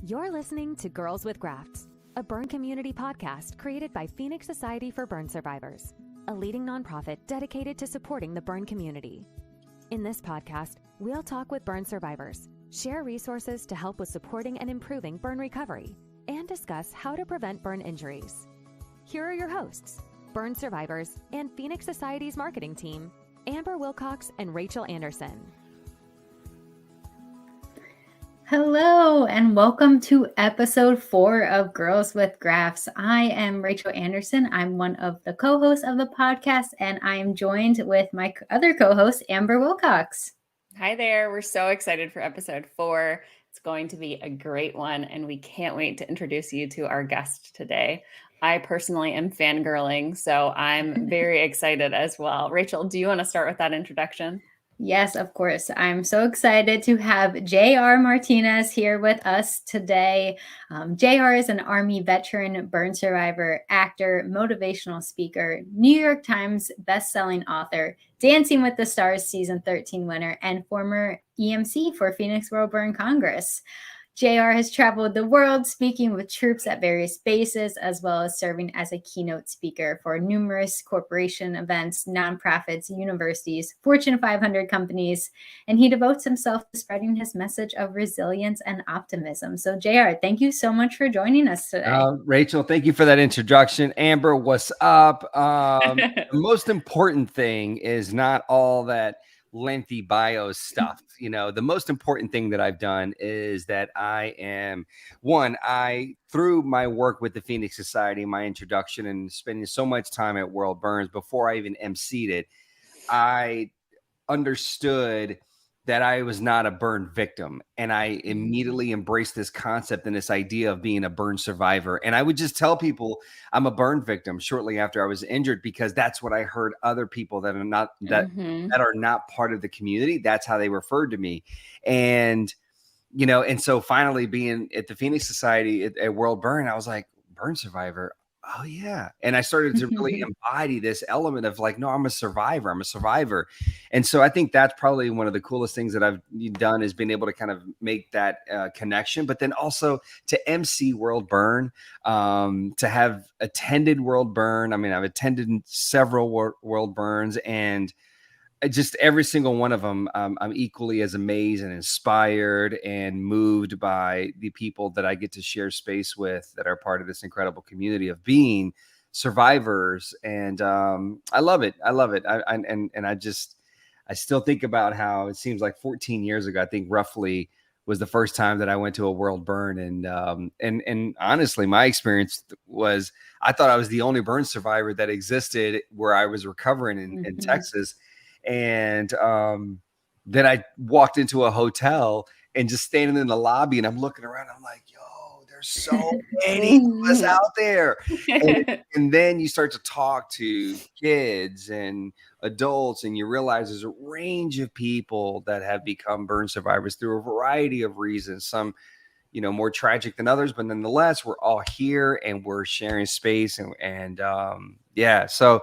You're listening to Girls with Grafts, a burn community podcast created by Phoenix Society for Burn Survivors, a leading nonprofit dedicated to supporting the burn community. In this podcast, we'll talk with burn survivors, share resources to help with supporting and improving burn recovery, and discuss how to prevent burn injuries. Here are your hosts, burn survivors and Phoenix Society's marketing team, Amber Wilcox and Rachel Anderson. Hello, and welcome to episode 4 of Girls with Grafts. I am Rachel Anderson. I'm one of the co-hosts of the podcast, and I am joined with my other co-host, Amber Wilcox. Hi there. We're so excited for episode 4. It's going to be a great one, and we can't wait to introduce you to our guest today. I personally am fangirling, so I'm very excited as well. Rachel, do you want to start with that introduction? Yes, of course. I'm so excited to have J.R. Martinez here with us today. J.R. is an Army veteran, burn survivor, actor, motivational speaker, New York Times bestselling author, Dancing with the Stars season 13 winner, and former EMC for Phoenix World Burn Congress. JR has traveled the world speaking with troops at various bases, as well as serving as a keynote speaker for numerous corporation events, nonprofits, universities, Fortune 500 companies, and he devotes himself to spreading his message of resilience and optimism. So JR, thank you so much for joining us today. Rachel, thank you for that introduction. Amber, what's up? The most important thing is not all that lengthy bio stuff. You know, the most important thing that I've done is that through my work with the Phoenix Society, my introduction and spending so much time at World Burns before I even emceed it, I understood that I was not a burn victim. And I immediately embraced this concept and this idea of being a burn survivor. And I would just tell people I'm a burn victim shortly after I was injured, because that's what I heard other people that are not that are not part of the community. That's how they referred to me. And, you know, and so finally being at the Phoenix Society at World Burn, I was like, burn survivor. Oh yeah. And I started to really embody this element of like, no, I'm a survivor. And so I think that's probably one of the coolest things that I've done, is being able to kind of make that connection, but then also to MC World Burn, to have attended World Burn. I mean, I've attended several World Burns, and just every single one of them, I'm equally as amazed and inspired and moved by the people that I get to share space with that are part of this incredible community of being survivors. And I love it. I still think about how it seems like 14 years ago, I think roughly, was the first time that I went to a World Burn. And honestly, my experience was, I thought I was the only burn survivor that existed where I was recovering in Texas. And then I walked into a hotel and just standing in the lobby, and I'm looking around, I'm like, yo, there's so many of us out there. And then you start to talk to kids and adults, and you realize there's a range of people that have become burn survivors through a variety of reasons. Some, you know, more tragic than others, but nonetheless, we're all here and we're sharing space. So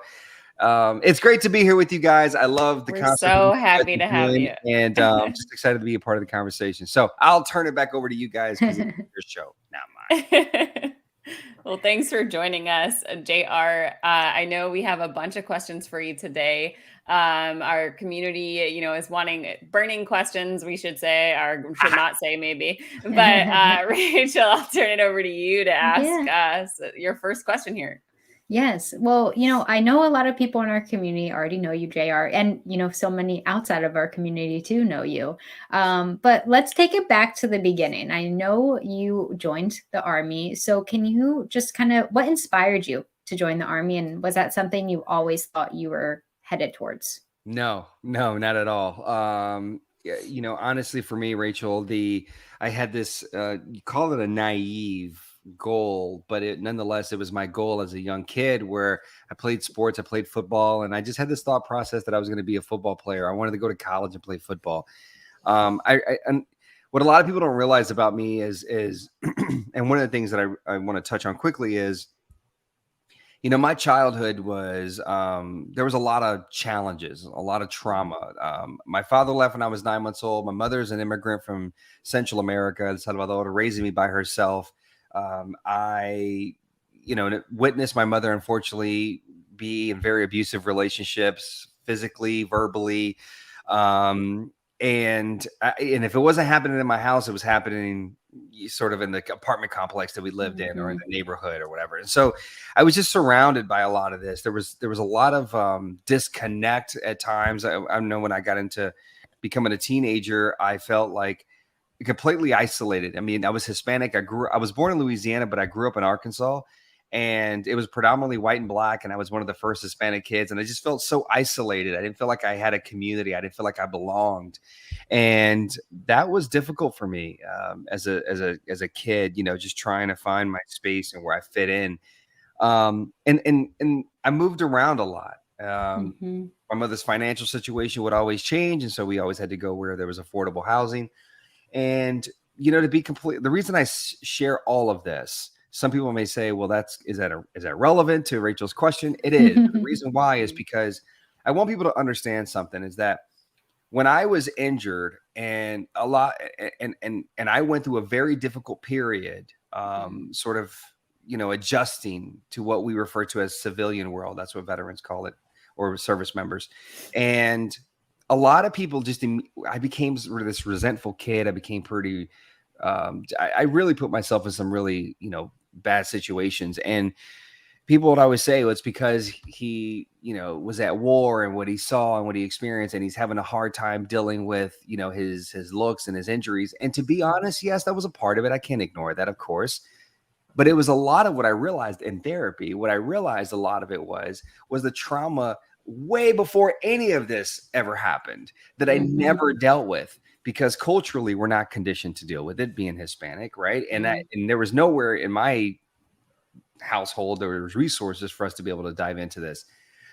it's great to be here with you guys. I love the concept. We're so happy to have you. And I'm just excited to be a part of the conversation. So I'll turn it back over to you guys, because it's your show, not mine. Well, thanks for joining us, JR. I know we have a bunch of questions for you today. Our community, you know, is wanting burning questions, we should say, or should not say maybe. But Rachel, I'll turn it over to you to ask us your first question here. Yes. Well, you know, I know a lot of people in our community already know you, JR, and, you know, so many outside of our community too know you. But let's take it back to the beginning. I know you joined the Army. So can you just kind of, what inspired you to join the Army? And was that something you always thought you were headed towards? No, not at all. You know, honestly, for me, Rachel, I had this, you call it a naive goal, but nonetheless, it was my goal as a young kid, where I played sports, I played football, and I just had this thought process that I was going to be a football player. I wanted to go to college and play football. And what a lot of people don't realize about me is and one of the things that I want to touch on quickly is, My childhood was, there was a lot of challenges, a lot of trauma. My father left when I was 9 months old. My mother's an immigrant from Central America, El Salvador, raising me by herself. I, witnessed my mother, unfortunately, be in very abusive relationships, physically, verbally. And if it wasn't happening in my house, it was happening sort of in the apartment complex that we lived in, or in the neighborhood or whatever. And so I was just surrounded by a lot of this. There was a lot of disconnect at times. I know when I got into becoming a teenager, I felt like completely isolated. I mean, I was Hispanic. I was born in Louisiana, but I grew up in Arkansas, and it was predominantly white and black. And I was one of the first Hispanic kids. And I just felt so isolated. I didn't feel like I had a community. I didn't feel like I belonged. And that was difficult for me as a kid, just trying to find my space and where I fit in. And I moved around a lot. My mother's financial situation would always change. And so we always had to go where there was affordable housing. And, to be complete, the reason I share all of this, some people may say, well, is that relevant to Rachel's question? It is. The reason why is because I want people to understand something, is that when I was injured and I went through a very difficult period, sort of, adjusting to what we refer to as civilian world. That's what veterans call it, or service members. And a lot of people I became this resentful kid. I became pretty, I really put myself in some really, bad situations. And people would always say, well, it's because he, was at war and what he saw and what he experienced, and he's having a hard time dealing with, his looks and his injuries. And to be honest, yes, that was a part of it. I can't ignore that, of course. But it was a lot of what I realized in therapy. What I realized a lot of it was the trauma way before any of this ever happened that I never dealt with, because culturally we're not conditioned to deal with it, being Hispanic, right? And there was nowhere in my household there was resources for us to be able to dive into this.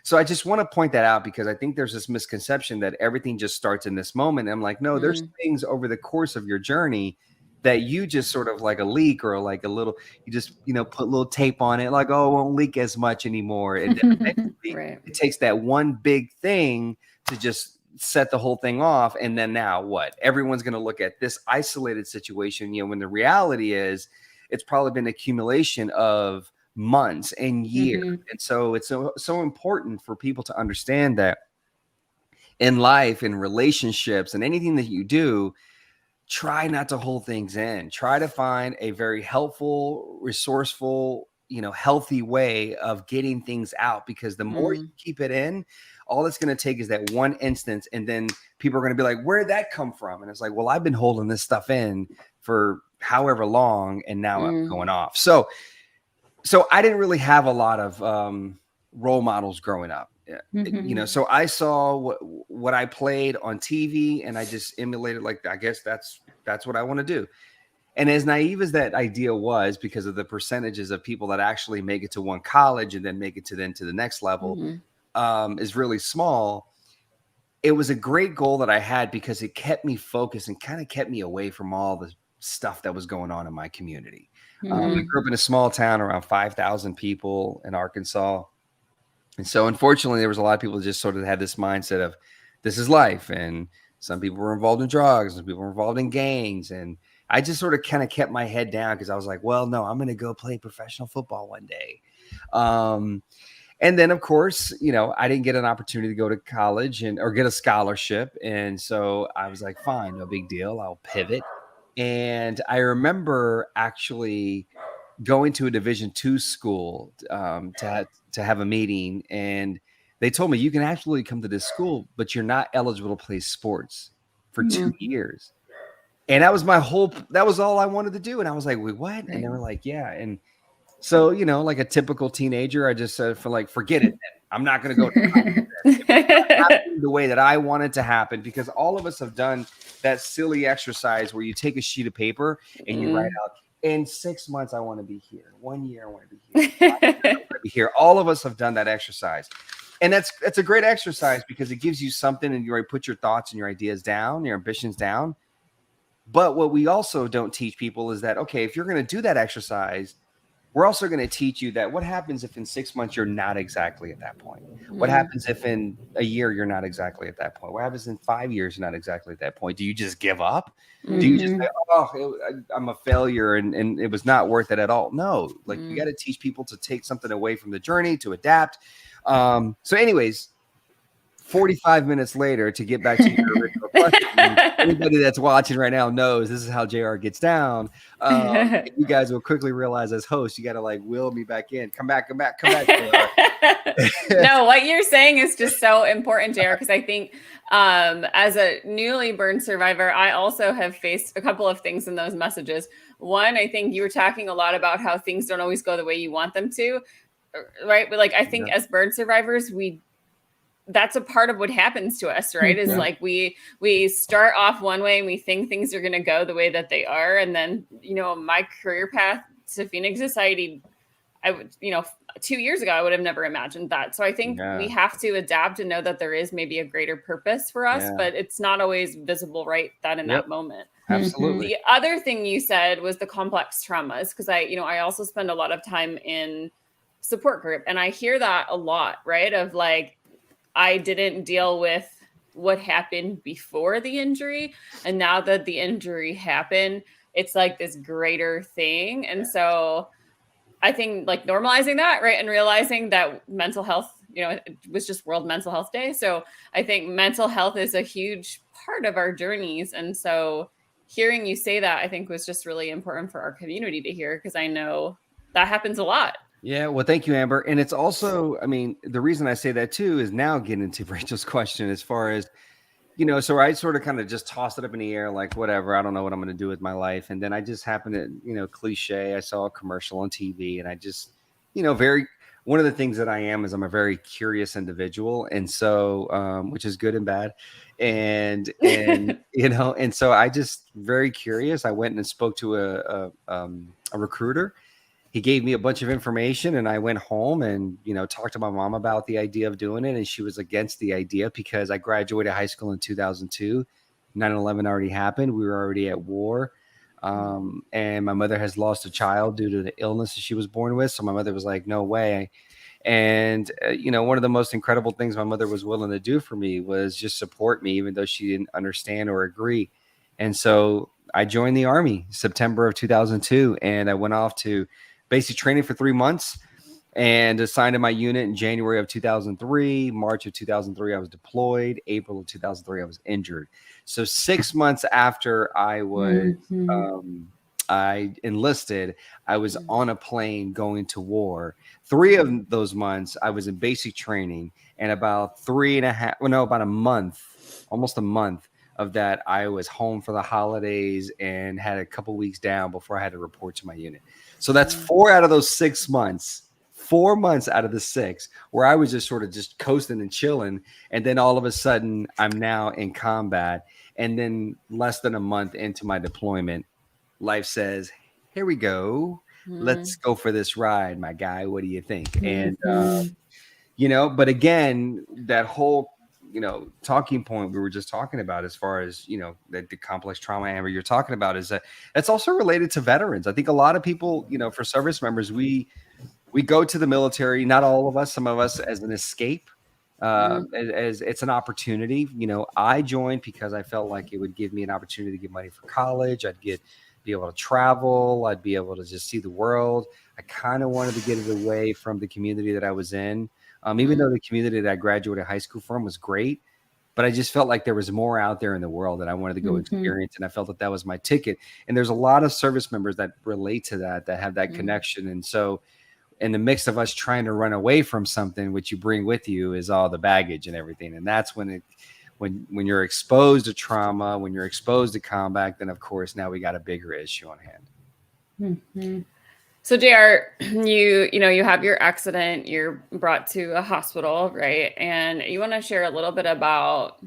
So I just want to point that out, because I think there's this misconception that everything just starts in this moment. And I'm like, no, there's things over the course of your journey that you just sort of like a leak, or like a little, you just, put a little tape on it, like, oh, it won't leak as much anymore. And Right. It takes that one big thing to just set the whole thing off. And then now what? Everyone's going to look at this isolated situation, when the reality is it's probably been accumulation of months and years. And so it's so important for people to understand that in life, in relationships, and anything that you do, try not to hold things in. Try to find a very helpful, resourceful, healthy way of getting things out, because the more you keep it in, all it's going to take is that one instance. And then people are going to be like, where'd that come from? And it's like, well, I've been holding this stuff in for however long, and now I'm going off. So I didn't really have a lot of role models growing up. So I saw what I played on TV, and I just emulated, like, I guess that's what I want to do. And as naive as that idea was, because of the percentages of people that actually make it to one college and then make it to the next level, is really small. It was a great goal that I had, because it kept me focused and kind of kept me away from all the stuff that was going on in my community. I grew up in a small town, around 5,000 people in Arkansas. And so unfortunately, there was a lot of people that just sort of had this mindset of, this is life. And some people were involved in drugs, and people were involved in gangs. And I just sort of kind of kept my head down, because I was like, well, no, I'm going to go play professional football one day. And then, of course, I didn't get an opportunity to go to college or get a scholarship. And so I was like, fine, no big deal. I'll pivot. And I remember actually going to a Division II school to have a meeting. And they told me, you can actually come to this school, but you're not eligible to play sports for 2 years. And that was that was all I wanted to do. And I was like, wait, what? And they were like, yeah. And so, like a typical teenager, I just said, forget it. I'm not going to go to the way that I want it to happen, because all of us have done that silly exercise where you take a sheet of paper and you write out, in 6 months, I want to be here. 1 year, I want to be here. 5 years, I want to be here. All of us have done that exercise. And that's a great exercise, because it gives you something, and you already put your thoughts and your ideas down, your ambitions down. But what we also don't teach people is that, okay, if you're going to do that exercise, we're also going to teach you that what happens if in 6 months you're not exactly at that point? What happens if in a year you're not exactly at that point? What happens in 5 years you're not exactly at that point? Do you just give up? Do you just say, oh, I'm a failure and it was not worth it at all? No, like you got to teach people to take something away from the journey, to adapt. So anyways, 45 minutes later, to get back to your original question, anybody that's watching right now knows this is how JR gets down. You guys will quickly realize as hosts, you got to like will me back in. Come back, JR. No, what you're saying is just so important, JR, because I think as a newly burned survivor, I also have faced a couple of things in those messages. One, I think you were talking a lot about how things don't always go the way you want them to, right? But like, I think as burned survivors, that's a part of what happens to us, right? Is like we start off one way and we think things are going to go the way that they are. And then, my career path to Phoenix Society, I would, 2 years ago, I would have never imagined that. So I think we have to adapt and know that there is maybe a greater purpose for us, but it's not always visible right then in that moment. Absolutely. The other thing you said was the complex traumas, because I also spend a lot of time in support group, and I hear that a lot, right? Of like, I didn't deal with what happened before the injury. And now that the injury happened, it's like this greater thing. And so I think like normalizing that, right? And realizing that mental health, it was just World Mental Health Day. So I think mental health is a huge part of our journeys. And so hearing you say that, I think was just really important for our community to hear, because I know that happens a lot. Yeah, well, thank you, Amber. And it's also, I mean, the reason I say that too is now getting into Rachel's question as far as, so I sort of kind of just tossed it up in the air, like, whatever, I don't know what I'm going to do with my life. And then I just happened to, cliche, I saw a commercial on TV and I just, one of the things that I am is I'm a very curious individual. And so, which is good and bad. And so I just very curious. I went and spoke to a recruiter. He gave me a bunch of information and I went home and, talked to my mom about the idea of doing it. And she was against the idea because I graduated high school in 2002. 9/11 already happened. We were already at war. And my mother has lost a child due to the illness that she was born with. So my mother was like, no way. And, one of the most incredible things my mother was willing to do for me was just support me, even though she didn't understand or agree. And so I joined the Army September of 2002. And I went off to basic training for 3 months and assigned to my unit in January of 2003. March of 2003, I was deployed. April of 2003, I was injured. So 6 months after I was, I enlisted, I was on a plane going to war. 3 of those months, I was in basic training, and about about a month, almost a month of that, I was home for the holidays and had a couple weeks down before I had to report to my unit. So that's 4 out of those 6 months, 4 months out of the 6, where I was just sort of just coasting and chilling. And then all of a sudden I'm now in combat. And then less than a month into my deployment, life says, here we go. Let's go for this ride, my guy. What do you think? And, but again, that whole, talking point we were just talking about as far as, the complex trauma, Amber, you're talking about is that that's also related to veterans. I think a lot of people, for service members, we go to the military, not all of us, some of us as an escape, as it's an opportunity. I joined because I felt like it would give me an opportunity to get money for college. Be able to travel. I'd be able to just see the world. I kind of wanted to get it away from the community that I was in. Even though the community that I graduated high school from was great, but I just felt like there was more out there in the world that I wanted to go experience. And I felt that was my ticket. And there's a lot of service members that relate to that have that connection. And so in the mix of us trying to run away from something, what you bring with you is all the baggage and everything. And that's when when you're exposed to trauma, when you're exposed to combat, then of course, now we got a bigger issue on hand. So JR, you have your accident, you're brought to a hospital, right? And you want to share a little bit about,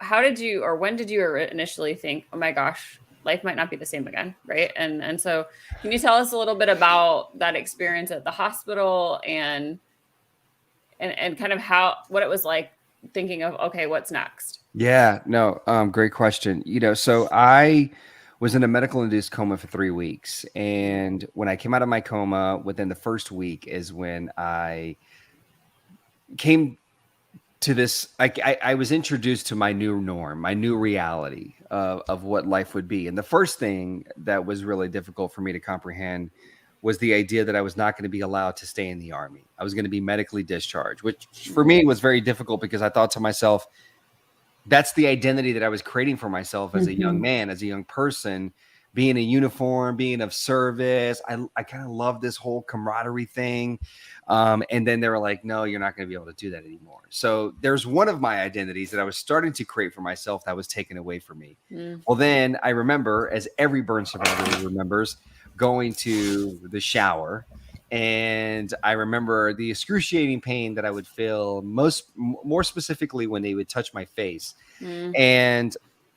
how did you, or when did you initially think, oh my gosh, life might not be the same again, right? And so can you tell us a little bit about that experience at the hospital and kind of what it was like thinking of, okay, what's next? Yeah, no, great question. So I was in a medical induced coma for 3 weeks. And when I came out of my coma, within the first week is when I came to this. I was introduced to my new norm, my new reality of what life would be. And the first thing that was really difficult for me to comprehend was the idea that I was not going to be allowed to stay in the Army. I was going to be medically discharged, which for me was very difficult because I thought to myself, that's the identity that I was creating for myself as a young man, as a young person, being in uniform, being of service. I kind of love this whole camaraderie thing. And then they were like, no, you're not going to be able to do that anymore. So there's one of my identities that I was starting to create for myself that was taken away from me. Well, then I remember, as every burn survivor remembers, going to the shower. And I remember the excruciating pain that I would feel more specifically when they would touch my face. And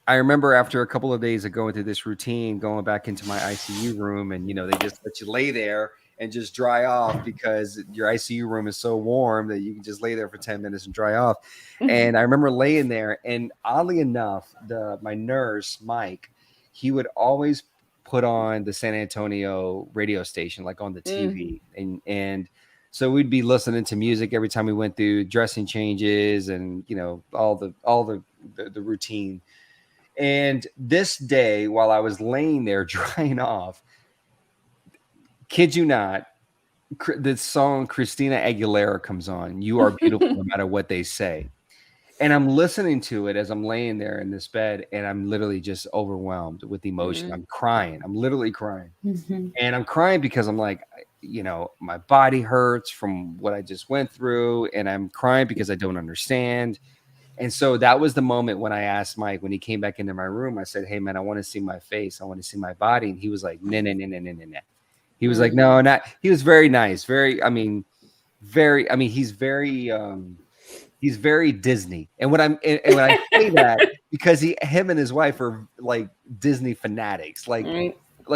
I remember after a couple of days of going through this routine, going back into my ICU room, and, they just let you lay there and just dry off because your ICU room is so warm that you can just lay there for 10 minutes and dry off. And I remember laying there, and oddly enough, my nurse, Mike, he would always put on the San Antonio radio station, like on the TV. And so we'd be listening to music every time we went through dressing changes and, all the routine. And this day, while I was laying there drying off, kid you not, the song Christina Aguilera comes on, "You Are Beautiful No Matter What They Say." And I'm listening to it as I'm laying there in this bed, and I'm literally just overwhelmed with emotion. I'm crying. I'm literally crying. And I'm crying because I'm like, my body hurts from what I just went through. And I'm crying because I don't understand. And so that was the moment when I asked Mike, when he came back into my room, I said, hey, man, I want to see my face. I want to see my body. And he was like, no. He was like, no, not. He was very nice. He's very Disney. And when I say that, because him and his wife are like Disney fanatics, like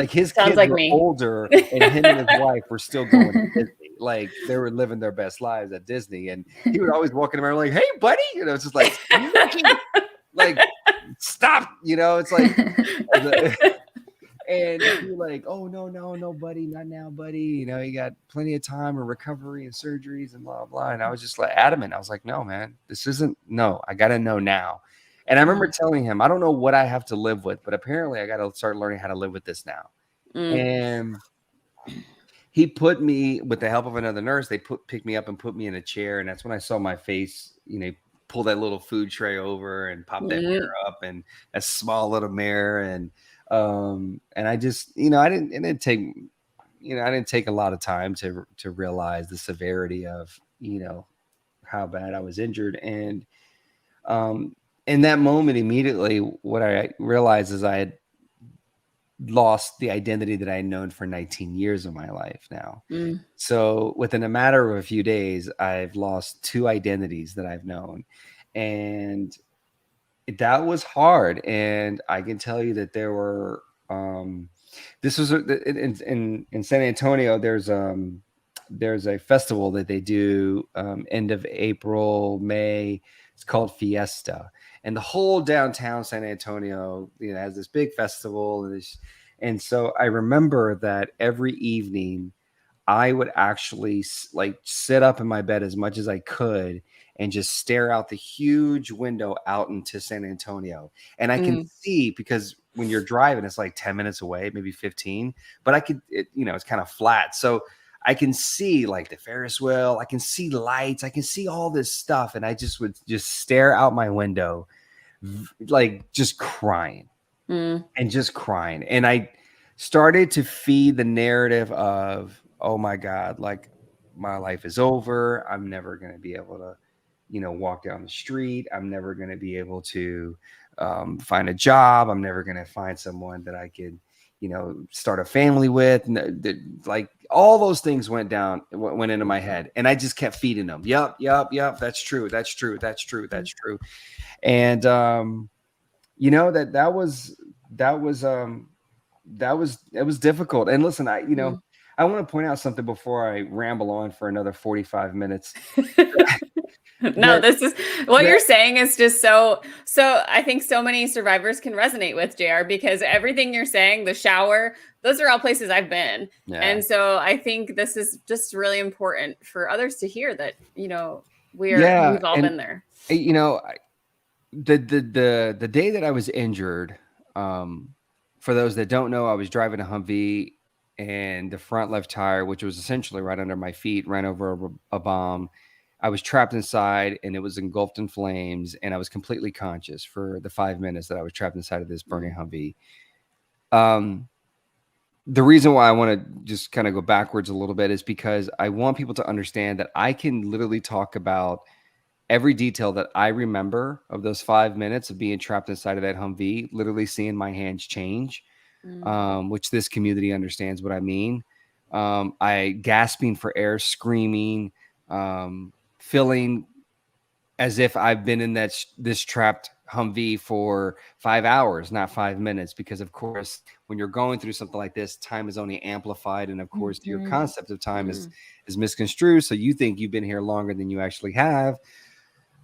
his kids were older, and him and his wife were still going to Disney. Like they were living their best lives at Disney, and he would always walk in around like, "Hey, buddy," it's just like, like stop, it's like, and you're like, "Oh no, buddy, not now, buddy. You got plenty of time and recovery and surgeries and blah blah." And I was just like adamant. I was like, "No, man, this isn't. No, I got to know now." And I remember telling him, I don't know what I have to live with, but apparently I got to start learning how to live with this now. And he put me, with the help of another nurse, they picked me up and put me in a chair. And that's when I saw my face, pull that little food tray over and pop that mirror up, and a small little mirror. And I just, I didn't take a lot of time to realize the severity of, how bad I was injured. And, in that moment, immediately, what I realized is I had lost the identity that I had known for 19 years of my life now. So within a matter of a few days, I've lost 2 identities that I've known. And that was hard. And I can tell you that there were, this was in San Antonio, there's a festival that they do end of April, May. It's called Fiesta. And the whole downtown San Antonio, has this big festival. And so I remember that every evening I would actually like sit up in my bed as much as I could and just stare out the huge window out into San Antonio. And I can see, because when you're driving, it's like 10 minutes away, maybe 15, but it's kind of flat. So I can see like the Ferris wheel, I can see lights, I can see all this stuff. And I just would just stare out my window, like just crying and just crying. And I started to feed the narrative of, oh my God, like my life is over. I'm never going to be able to, walk down the street. I'm never going to be able to find a job. I'm never going to find someone that I could, start a family with. Like all those things went into my head, and I just kept feeding them. Yep. That's true. And, it was difficult. And listen, I want to point out something before I ramble on for another 45 minutes. No, this is what you're saying is just so I think so many survivors can resonate with, JR, because everything you're saying, the shower, those are all places I've been. Yeah. And so I think this is just really important for others to hear that, we've all been there. The day that I was injured, for those that don't know, I was driving a Humvee and the front left tire, which was essentially right under my feet, ran over a bomb. I was trapped inside and it was engulfed in flames, and I was completely conscious for the 5 minutes that I was trapped inside of this burning Humvee. The reason why I want to just kind of go backwards a little bit is because I want people to understand that I can literally talk about every detail that I remember of those 5 minutes of being trapped inside of that Humvee, literally seeing my hands change, which this community understands what I mean. I gasping for air, screaming, feeling as if I've been in this trapped Humvee for 5 hours, not 5 minutes, because of course, when you're going through something like this, time is only amplified. And of course, your concept of time is misconstrued. So you think you've been here longer than you actually have.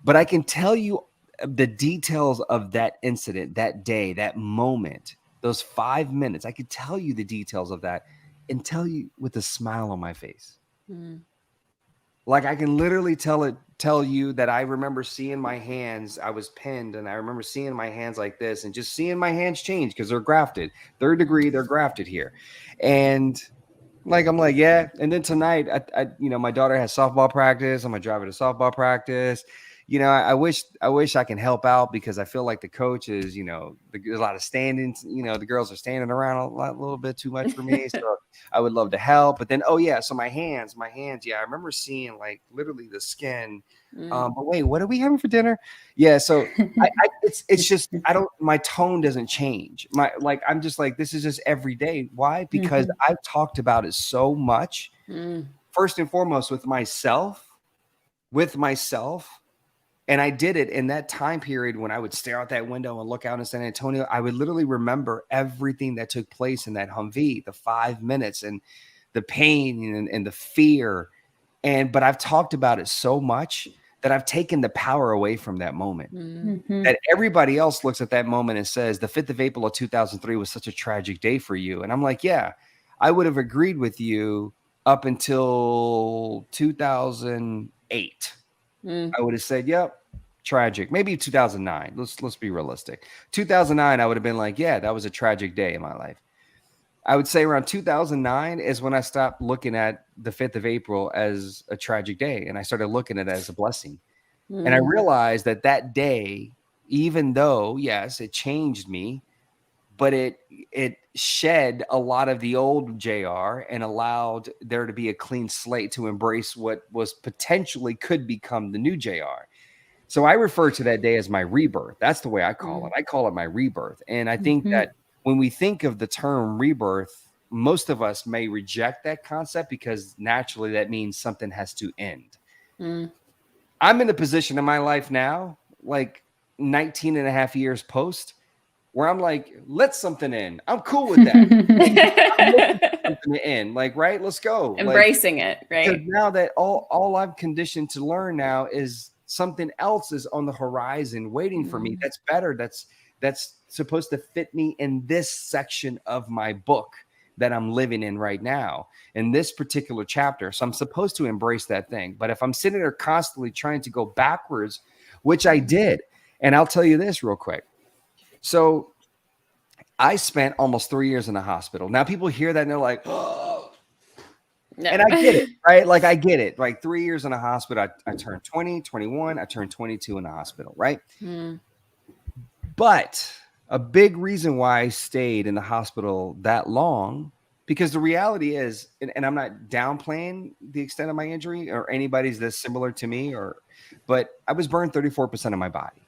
But I can tell you the details of that incident, that day, that moment, those 5 minutes. I could tell you the details of that and tell you with a smile on my face. Like I can literally tell you that I remember seeing my hands. I was pinned, and I remember seeing my hands like this, and just seeing my hands change because they're grafted. 3rd degree, they're grafted here, and I'm like, yeah. And then tonight, I my daughter has softball practice. I'm gonna drive her to softball practice. I wish I can help out, because I feel like the coach is, there's a lot of standings. The girls are standing around a little bit too much for me. So I would love to help. But then, so my hands. Yeah, I remember seeing like literally the skin. But wait, what are we having for dinner? Yeah, so it's just my tone doesn't change. I'm just like, this is just every day. Why? Because I've talked about it so much. First and foremost with myself. And I did it in that time period when I would stare out that window and look out in San Antonio. I would literally remember everything that took place in that Humvee, the 5 minutes and the pain and the fear. But I've talked about it so much that I've taken the power away from that moment. That everybody else looks at that moment and says, the 5th of April of 2003 was such a tragic day for you. And I'm like, yeah, I would have agreed with you up until 2008. I would have said, yep. Tragic. Maybe 2009. Let's be realistic. 2009, I would have been like, yeah, that was a tragic day in my life. I would say around 2009 is when I stopped looking at the 5th of April as a tragic day, and I started looking at it as a blessing. And I realized that day, even though, yes, it changed me, but it shed a lot of the old JR and allowed there to be a clean slate to embrace what was potentially could become the new JR. So I refer to that day as my rebirth. That's the way I call it. I call it my rebirth. And I think that when we think of the term rebirth, most of us may reject that concept because naturally that means something has to end. I'm in a position in my life now, like 19 and a half years post, where I'm like, let something in. I'm cool with that. Something to end. Like, right, let's go. Embracing it, right? Because now that all I'm conditioned to learn now is something else is on the horizon waiting for me. That's better. That's supposed to fit me in this section of my book that I'm living in right now, in this particular chapter. So I'm supposed to embrace that thing. But if I'm sitting there constantly trying to go backwards, which I did, and I'll tell you this real quick. So I spent almost 3 years in the hospital. Now people hear that and they're like, oh. No. And I get it, right? Like I get it. Like 3 years in a hospital, I turned 20, 21, I turned 22 in the hospital, right? But a big reason why I stayed in the hospital that long, because the reality is, and I'm not downplaying the extent of my injury or anybody's that's similar to me, but I was burned 34% of my body.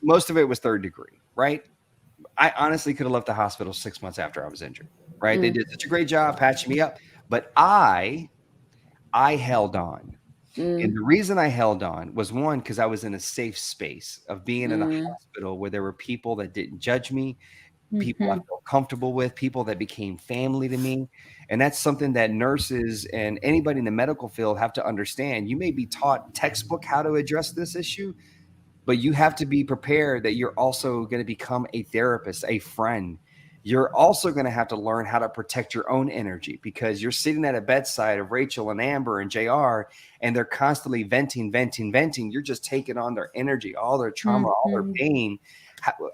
Most of it was 3rd degree, right? I honestly could have left the hospital 6 months after I was injured, right? They did such a great job patching me up. But I held on. And the reason I held on was, one, because I was in a safe space of being in a hospital where there were people that didn't judge me, people I felt comfortable with, people that became family to me. And that's something that nurses and anybody in the medical field have to understand. You may be taught textbook how to address this issue, but you have to be prepared that you're also going to become a therapist, a friend. You're also going to have to learn how to protect your own energy, because you're sitting at a bedside of Rachel and Amber and JR, and they're constantly venting. You're just taking on their energy, all their trauma, all their pain.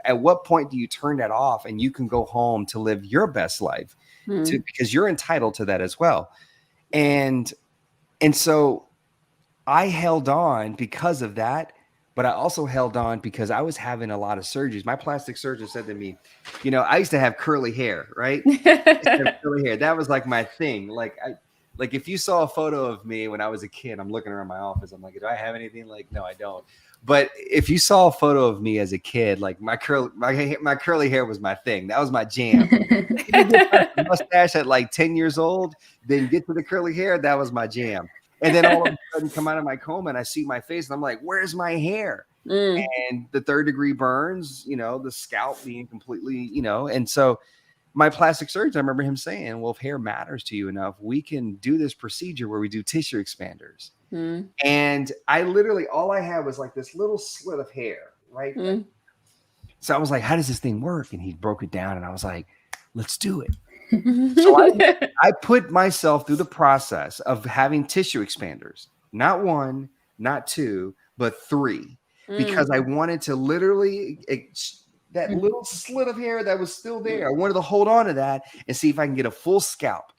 At what point do you turn that off and you can go home to live your best life? Because you're entitled to that as well. And so I held on because of that. But I also held on because I was having a lot of surgeries. My plastic surgeon said to me, I used to have curly hair, right? Curly hair. That was like my thing. Like if you saw a photo of me when I was a kid, I'm looking around my office. I'm like, do I have anything? Like, no, I don't. But if you saw a photo of me as a kid, like my curly hair was my thing. That was my jam. If you get a mustache at like 10 years old, then get to the curly hair. That was my jam. And then all of a sudden come out of my coma and I see my face and I'm like, where's my hair? And the 3rd degree burns, the scalp being completely, and so my plastic surgeon, I remember him saying, well, if hair matters to you enough, we can do this procedure where we do tissue expanders. And I literally, all I had was like this little slit of hair, right? So I was like, how does this thing work? And he broke it down and I was like, let's do it. So I put myself through the process of having tissue expanders, not 1, not 2, but 3, because I wanted to literally, that little slit of hair that was still there, I wanted to hold on to that and see if I can get a full scalp.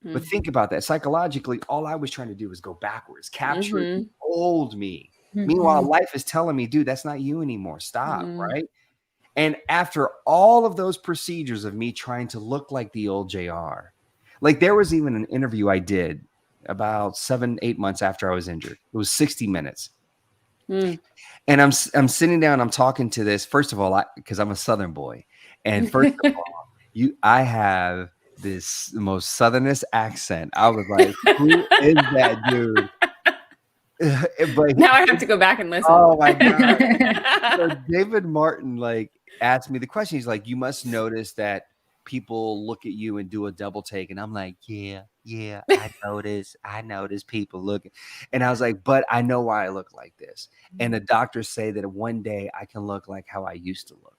But think about that. Psychologically, all I was trying to do was go backwards, capture the old me. Meanwhile, life is telling me, dude, that's not you anymore. Stop, right? And after all of those procedures of me trying to look like the old JR, like there was even an interview I did about 7-8 months after I was injured. It was 60 minutes. And I'm sitting down, I'm talking to this, first of all, because I'm a Southern boy. And first of all, I have this most Southernest accent. I was like, who is that dude? But now I have to go back and listen. Oh my God. So David Martin asked me the question. He's like, you must notice that people look at you and do a double take. And I'm like, yeah, I notice people looking. And I was like, but I know why I look like this. And the doctors say that one day I can look like how I used to look.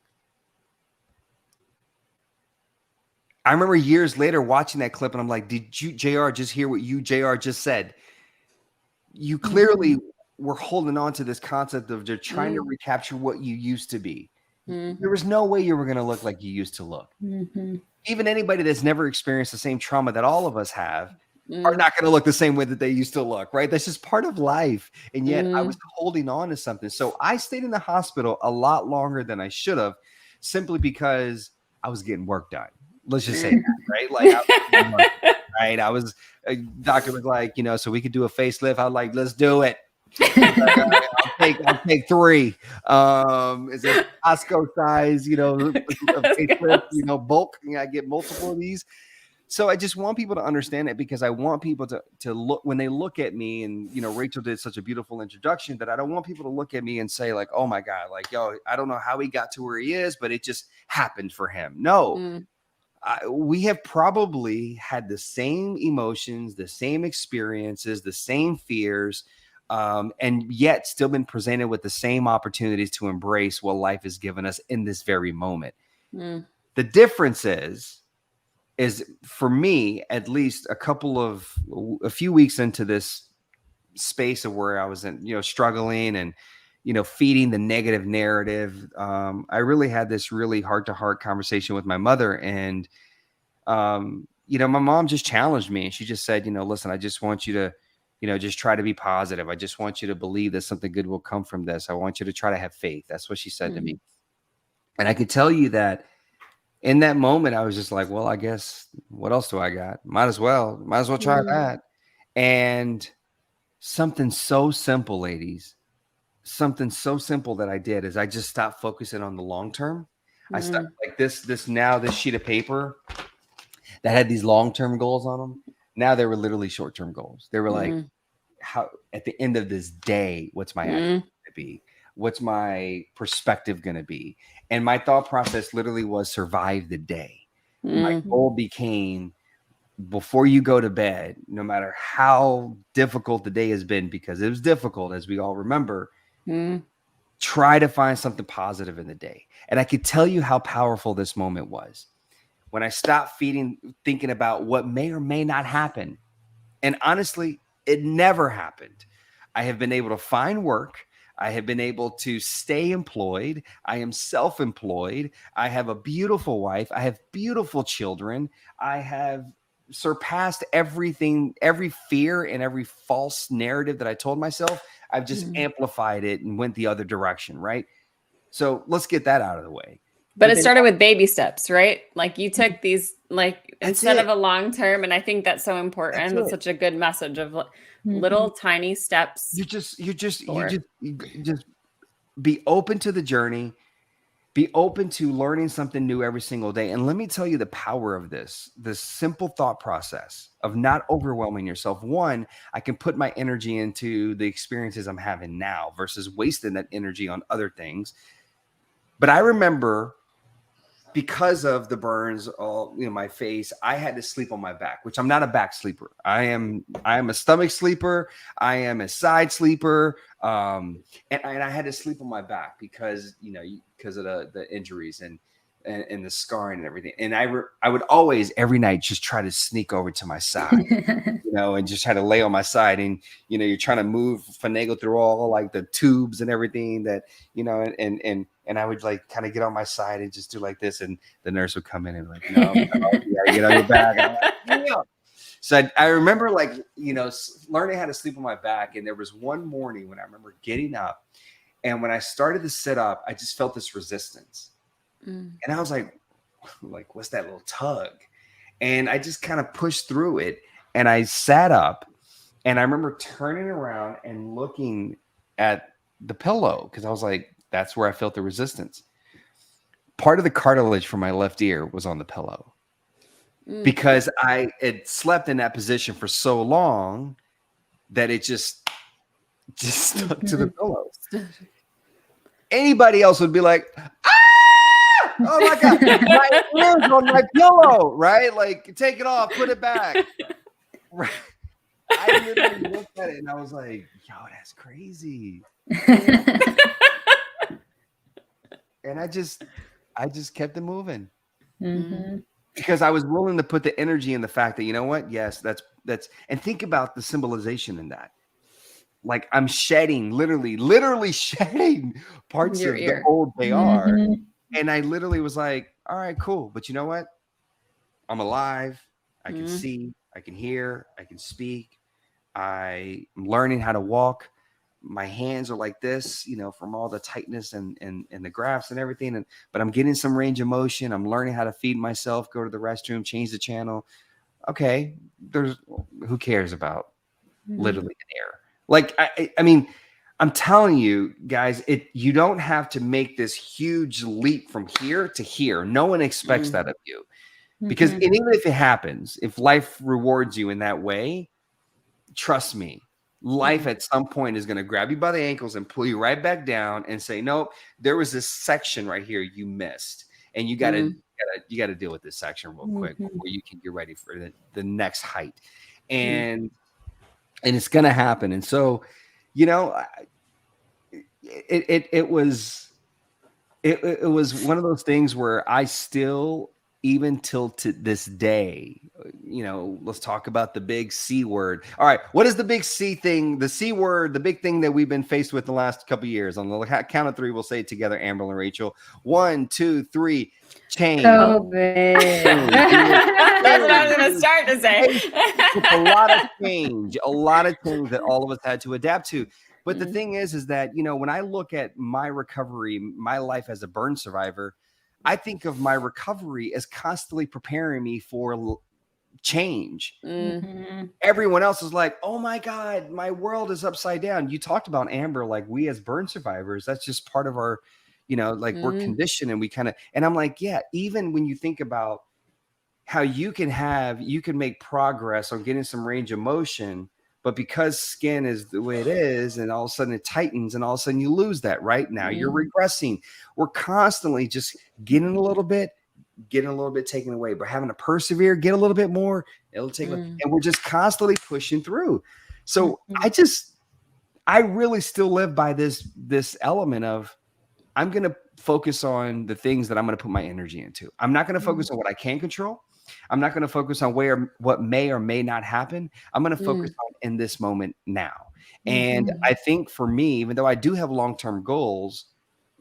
I remember years later watching that clip and I'm like, did you, JR, just hear what JR just said? You clearly were holding on to this concept of just trying to recapture what you used to be. There was no way you were going to look like you used to look. Even anybody that's never experienced the same trauma that all of us have are not going to look the same way that they used to look, right? That's just part of life. And yet I was holding on to something. So I stayed in the hospital a lot longer than I should have, simply because I was getting work done. Let's just say that, right? Right. A doctor was like, so we could do a facelift. I was like, let's do it. I'll take 3. Is it Costco size, facelift, bulk? I get multiple of these. So I just want people to understand it, because I want people to look, when they look at me, and Rachel did such a beautiful introduction, that I don't want people to look at me and say like, oh my God, like, yo, I don't know how he got to where he is, but it just happened for him. No. We have probably had the same emotions, the same experiences, the same fears, and yet still been presented with the same opportunities to embrace what life has given us in this very moment. The difference is for me, at least a few weeks into this space of where I was in, struggling and, feeding the negative narrative. I really had this really heart-to-heart conversation with my mother, and, my mom just challenged me, and she just said, listen, I just want you to, just try to be positive. I just want you to believe that something good will come from this. I want you to try to have faith. That's what she said to me. And I could tell you that in that moment, I was just like, well, I guess what else do I got? Might as well try that. And something so simple, ladies, something so simple that I did is I just stopped focusing on the long term. I stopped like this sheet of paper that had these long-term goals on them. Now they were literally short-term goals. They were like, how at the end of this day, what's my action to be? What's my perspective going to be? And my thought process literally was survive the day. My goal became, before you go to bed, no matter how difficult the day has been, because it was difficult, as we all remember, try to find something positive in the day. And I could tell you how powerful this moment was when I stopped thinking about what may or may not happen. And honestly, it never happened. I have been able to find work. I have been able to stay employed. I am self-employed. I have a beautiful wife. I have beautiful children. I have surpassed everything, every fear and every false narrative that I told myself. I've just amplified it and went the other direction, right? So let's get that out of the way. But it started with baby steps, right? Like you took these, like instead of a long term, and I think that's so important. That's such a good message of little tiny steps. You just be open to the journey, be open to learning something new every single day. And let me tell you the power of this simple thought process of not overwhelming yourself. One, I can put my energy into the experiences I'm having now versus wasting that energy on other things. But I remember, because of the burns, my face, I had to sleep on my back, which I'm not a back sleeper. I am a stomach sleeper. I am a side sleeper. And I had to sleep on my back because of the injuries and the scarring and everything. And I would always every night just try to sneak over to my side, and just try to lay on my side. And, you're trying to finagle through all like the tubes and everything that, and I would like kind of get on my side and just do like this. And the nurse would come in and like, no, you gotta get on your back. And I'm like, yeah. So I remember learning how to sleep on my back. And there was one morning when I remember getting up, and when I started to sit up, I just felt this resistance. And I was like, what's that little tug? And I just kind of pushed through it. And I sat up, and I remember turning around and looking at the pillow, because I was like, that's where I felt the resistance. Part of the cartilage from my left ear was on the pillow because I had slept in that position for so long that it just stuck to the pillow. Anybody else would be like, oh my God, my ear's on my pillow, right? Like, take it off, put it back. Right. I literally looked at it and I was like, yo, that's crazy. And I just kept it moving because I was willing to put the energy in the fact that, you know what? Yes, that's, and think about the symbolization in that. Like I'm shedding, literally shedding parts of the old they are. And I literally was like, all right, cool. But you know what? I'm alive. I can see, I can hear, I can speak. I'm learning how to walk. My hands are like this, from all the tightness and the grafts and everything. But I'm getting some range of motion. I'm learning how to feed myself, go to the restroom, change the channel. Okay. Who cares about literally an air? Like, I mean, I'm telling you guys, you don't have to make this huge leap from here to here. No one expects that of you. Because and even if it happens, if life rewards you in that way, trust me, life at some point is going to grab you by the ankles and pull you right back down and say, nope, there was this section right here you missed. And you got to deal with this section real quick before you can get ready for the next height. And it's going to happen. And so, it was one of those things where I still, even till to this day, let's talk about the big C word. All right. What is the big C thing? The C word, the big thing that we've been faced with the last couple of years. On the count of three, we'll say it together, Amber and Rachel. 1, 2, 3, change. COVID. That's what I was going to start to say. It's a lot of change that all of us had to adapt to. But the thing is that, when I look at my recovery, my life as a burn survivor, I think of my recovery as constantly preparing me for change. Everyone else is like, oh my God, my world is upside down. You talked about, Amber, like we as burn survivors, that's just part of our, we're conditioned and we kind of, and I'm like, yeah, even when you think about how you can make progress on getting some range of motion, But because skin is the way it is, and all of a sudden it tightens, and all of a sudden you lose that, right? Now you're regressing. We're constantly just getting a little bit, taken away, but having to persevere, get a little bit more, it'll take, and we're just constantly pushing through. So I really still live by this element of, I'm going to focus on the things that I'm going to put my energy into. I'm not going to focus on what I can control. I'm not going to focus on what may or may not happen. I'm going to focus on in this moment now. And I think for me, even though I do have long-term goals,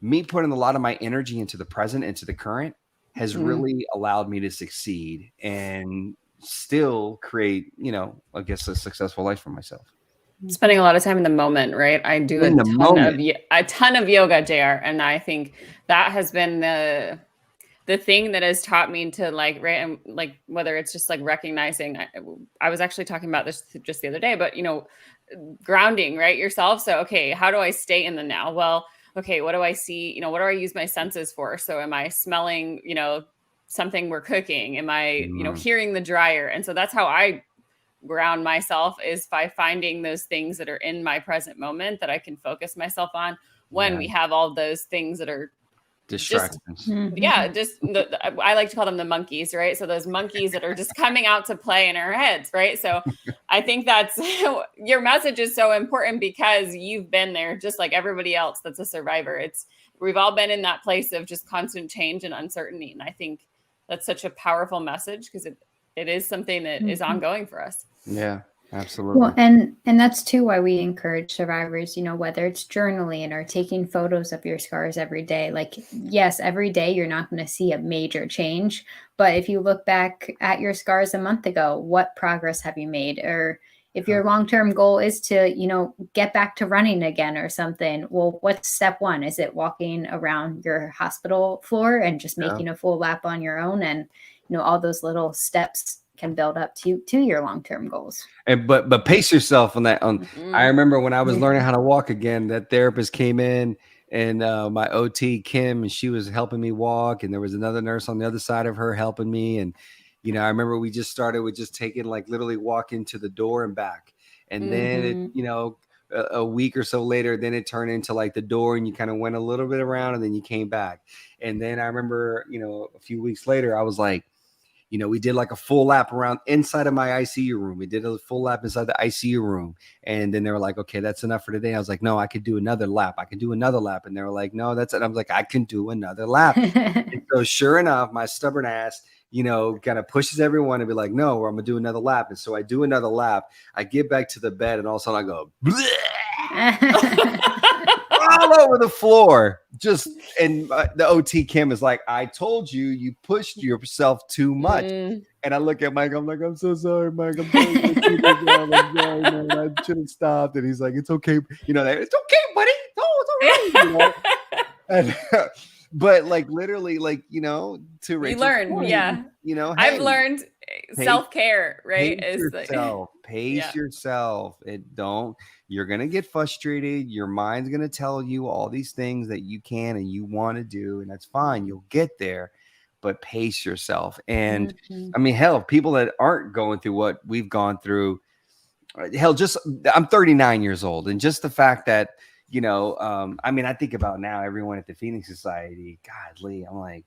me putting a lot of my energy into the present, into the current, has really allowed me to succeed and still create, I guess, a successful life for myself. Spending a lot of time in the moment, right? I do a ton of yoga, JR, and I think that has been the thing that has taught me to like whether it's just like recognizing. I was actually talking about this just the other day, but grounding, right, yourself. So okay, how do I stay in the now? Well, okay, what do I see? What do I use my senses for? So am I smelling, something we're cooking? Am I, hearing the dryer? And so that's how I ground myself, is by finding those things that are in my present moment that I can focus myself on when we have all those things that are distractions. I like to call them the monkeys, right? So those monkeys that are just coming out to play in our heads, right? So I think that's your message is so important, because you've been there just like everybody else that's a survivor. We've all been in that place of just constant change and uncertainty. And I think that's such a powerful message, because it is something that is ongoing for us. Yeah, absolutely. Well, and that's too why we encourage survivors, whether it's journaling or taking photos of your scars every day. Like, yes, every day you're not going to see a major change, but if you look back at your scars a month ago, what progress have you made? Or if your long-term goal is to, get back to running again or something, well, what's step one? Is it walking around your hospital floor and just making a full lap on your own? And, all those little steps can build up to your long-term goals. But pace yourself on that. I remember when I was learning how to walk again, that therapist came in, and my OT, Kim, and she was helping me walk. And there was another nurse on the other side of her helping me. And, I remember we just started with just taking, like, literally walking to the door and back. And then, a week or so later, then it turned into like the door, and you kind of went a little bit around, and then you came back. And then I remember, a few weeks later, I was like, we did like a full lap around inside of my ICU room. We did a full lap inside the ICU room. And then they were like, okay, that's enough for today. I was like, no, I could do another lap. I could do another lap. And they were like, no, that's it. I was like, I can do another lap. And so sure enough, my stubborn ass, kind of pushes everyone to be like, no, or I'm gonna do another lap. And so I do another lap. I get back to the bed, and all of a sudden I go, all over the floor. And the OT Kim is like, I told you, you pushed yourself too much. And I look at Mike, I'm like, I'm so sorry, Mike. I'm sorry, man. I should have stopped. And he's like, it's okay. It's okay, buddy. No, it's all right. And, but like literally, like, to Rachel's learn, point, hey, I've learned self-care, right? Pace yourself. You're going to get frustrated. Your mind's going to tell you all these things that you can and you want to do, and that's fine. You'll get there, but pace yourself. And I mean, hell, people that aren't going through what we've gone through, I'm 39 years old. And just the fact that, I mean, I think about now, everyone at the Phoenix Society, godly, I'm like,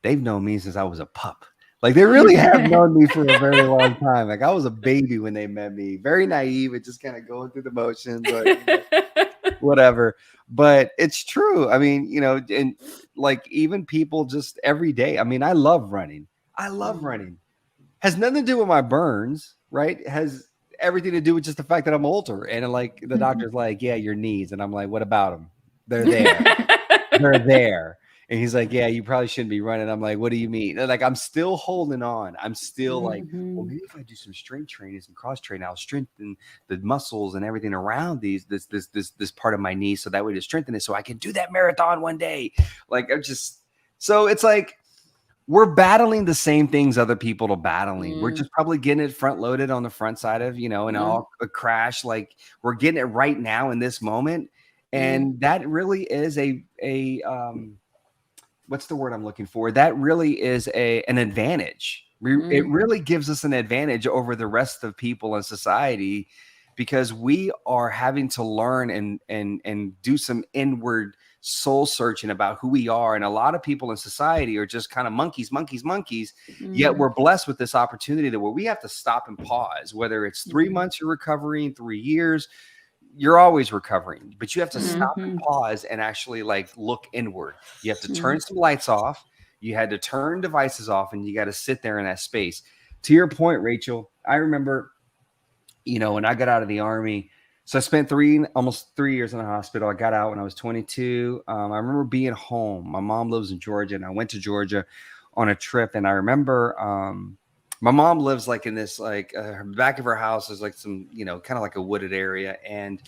they've known me since I was a pup. Like, they really have known me for a very long time. Like, I was a baby when they met me, very naive and just kind of going through the motions, whatever. But it's true. I mean, and like, even people just every day. I mean, I love running. Has nothing to do with my burns, right? It has everything to do with just the fact that I'm older. And like, the doctor's like, yeah, your knees. And I'm like, what about them? They're there. They're there. And he's like, yeah, you probably shouldn't be running. I'm like, what do you mean? And like, I'm still holding on. I'm still like, well, maybe if I do some strength training, some cross training, I'll strengthen the muscles and everything around this part of my knee. So that way to strengthen it, so I can do that marathon one day. Like, so it's like, we're battling the same things other people are battling. We're just probably getting it front loaded on the front side of, and all a crash. Like, we're getting it right now in this moment. And that really is what's the word I'm looking for? That really is an advantage. It really gives us an advantage over the rest of people in society, because we are having to learn and do some inward soul searching about who we are. And a lot of people in society are just kind of monkeys. Yet we're blessed with this opportunity where we have to stop and pause, whether it's 3 months you're recovering, 3 years, you're always recovering, but you have to stop and pause and actually like look inward. You have to turn some lights off. You had to turn devices off, and you got to sit there in that space. To your point, Rachel, I remember, when I got out of the Army, so I spent almost 3 years in the hospital. I got out when I was 22. I remember being home. My mom lives in Georgia, and I went to Georgia on a trip. And I remember my mom lives like in this, like her back of her house is like some, kind of like a wooded area. And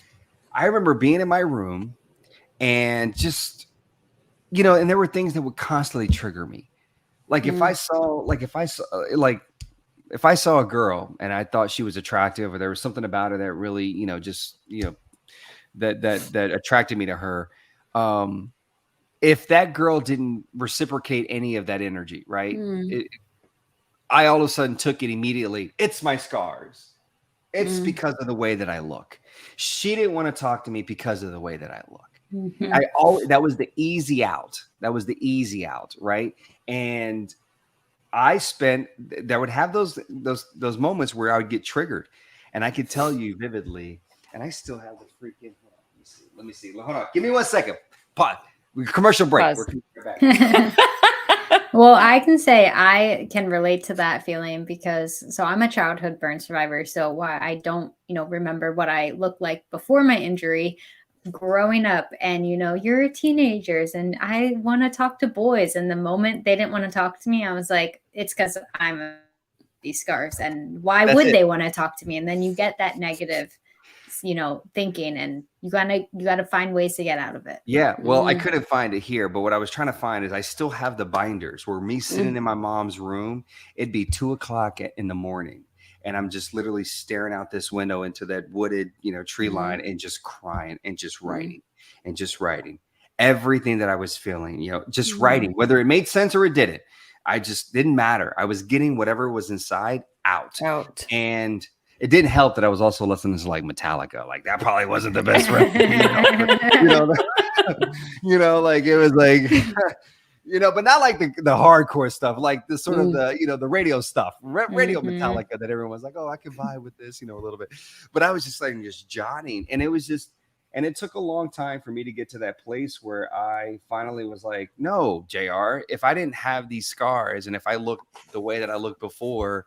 I remember being in my room and just, and there were things that would constantly trigger me. Like if I saw a girl and I thought she was attractive, or there was something about her that really, that attracted me to her. If that girl didn't reciprocate any of that energy, right? I all of a sudden took it immediately. It's my scars. It's because of the way that I look. She didn't want to talk to me because of the way that I look. That was the easy out. Right? And I would have those moments where I would get triggered, and I could tell you vividly, and I still have the freaking, let me see. Hold on. Give me 1 second. Pause. Commercial break. We're back. Well, I can say I can relate to that feeling because I'm a childhood burn survivor. So why I don't, remember what I looked like before my injury growing up, and, you're teenagers and I want to talk to boys. And the moment they didn't want to talk to me, I was like, it's because I'm these scars, and why would they want to talk to me? And then you get that negative, thinking, and you gotta find ways to get out of it. Yeah. Well, I couldn't find it here, but what I was trying to find is I still have the binders where me sitting in my mom's room, it'd be 2:00 in the morning. And I'm just literally staring out this window into that wooded, tree line, and just crying and just writing and just writing everything that I was feeling, just writing, whether it made sense or it didn't. I just didn't matter. I was getting whatever was inside out. And it didn't help that I was also listening to like Metallica. Like that probably wasn't the best record, like it was like, but not like the hardcore stuff, like the sort of the radio stuff, radio Metallica that everyone's like, oh, I can vibe with this, a little bit. But I was just like, just jotting. And it took a long time for me to get to that place where I finally was like, no, JR, if I didn't have these scars, and if I looked the way that I looked before,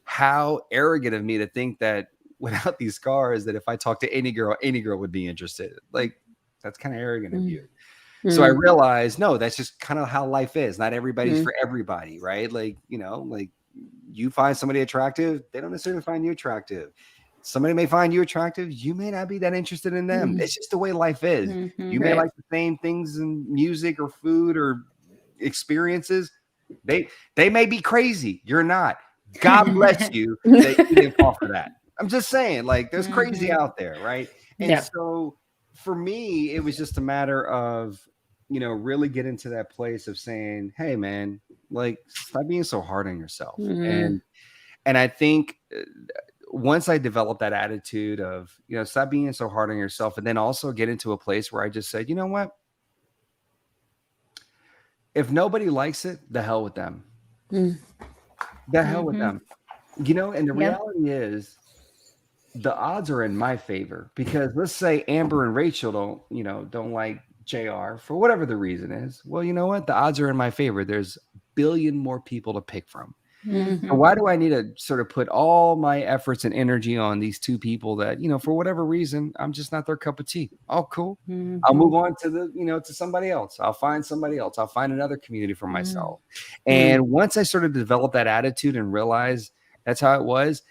how arrogant of me to think that without these scars, that if I talked to any girl would be interested. Like, that's kind of arrogant of you. So I realized, no, that's just kind of how life is. Not everybody's for everybody, right? Like, like you find somebody attractive, they don't necessarily find you attractive. Somebody may find you attractive, you may not be that interested in them. It's just the way life is. You may like the same things in music or food or experiences. They may be crazy. You're not. God bless you that you didn't fall for that. I'm just saying, like, there's crazy out there, right? And so for me, it was just a matter of, really get into that place of saying, hey, man, like, stop being so hard on yourself. And I think once I developed that attitude of, stop being so hard on yourself, and then also get into a place where I just said, you know what? If nobody likes it, the hell with them. The hell with them. And the reality is the odds are in my favor, because let's say Amber and Rachel don't like JR for whatever the reason is. Well, you know what? The odds are in my favor. There's a billion more people to pick from. So why do I need to sort of put all my efforts and energy on these two people that, for whatever reason, I'm just not their cup of tea? Oh, cool. I'll move on to to somebody else. I'll find somebody else. I'll find another community for myself. And once I sort of developed that attitude and realized that's how it was,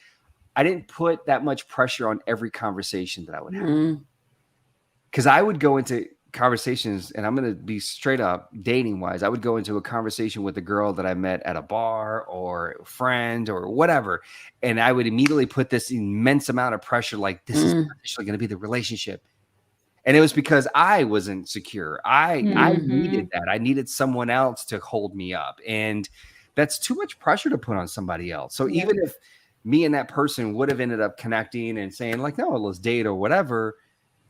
I didn't put that much pressure on every conversation that I would have. Because I would go into conversations, and I'm going to be straight up dating wise, I would go into a conversation with a girl that I met at a bar or a friend or whatever, and I would immediately put this immense amount of pressure, like this is actually going to be the relationship. And it was because I wasn't secure. I needed that. I needed someone else to hold me up, and that's too much pressure to put on somebody else. So even if me and that person would have ended up connecting and saying like, no, let's date or whatever.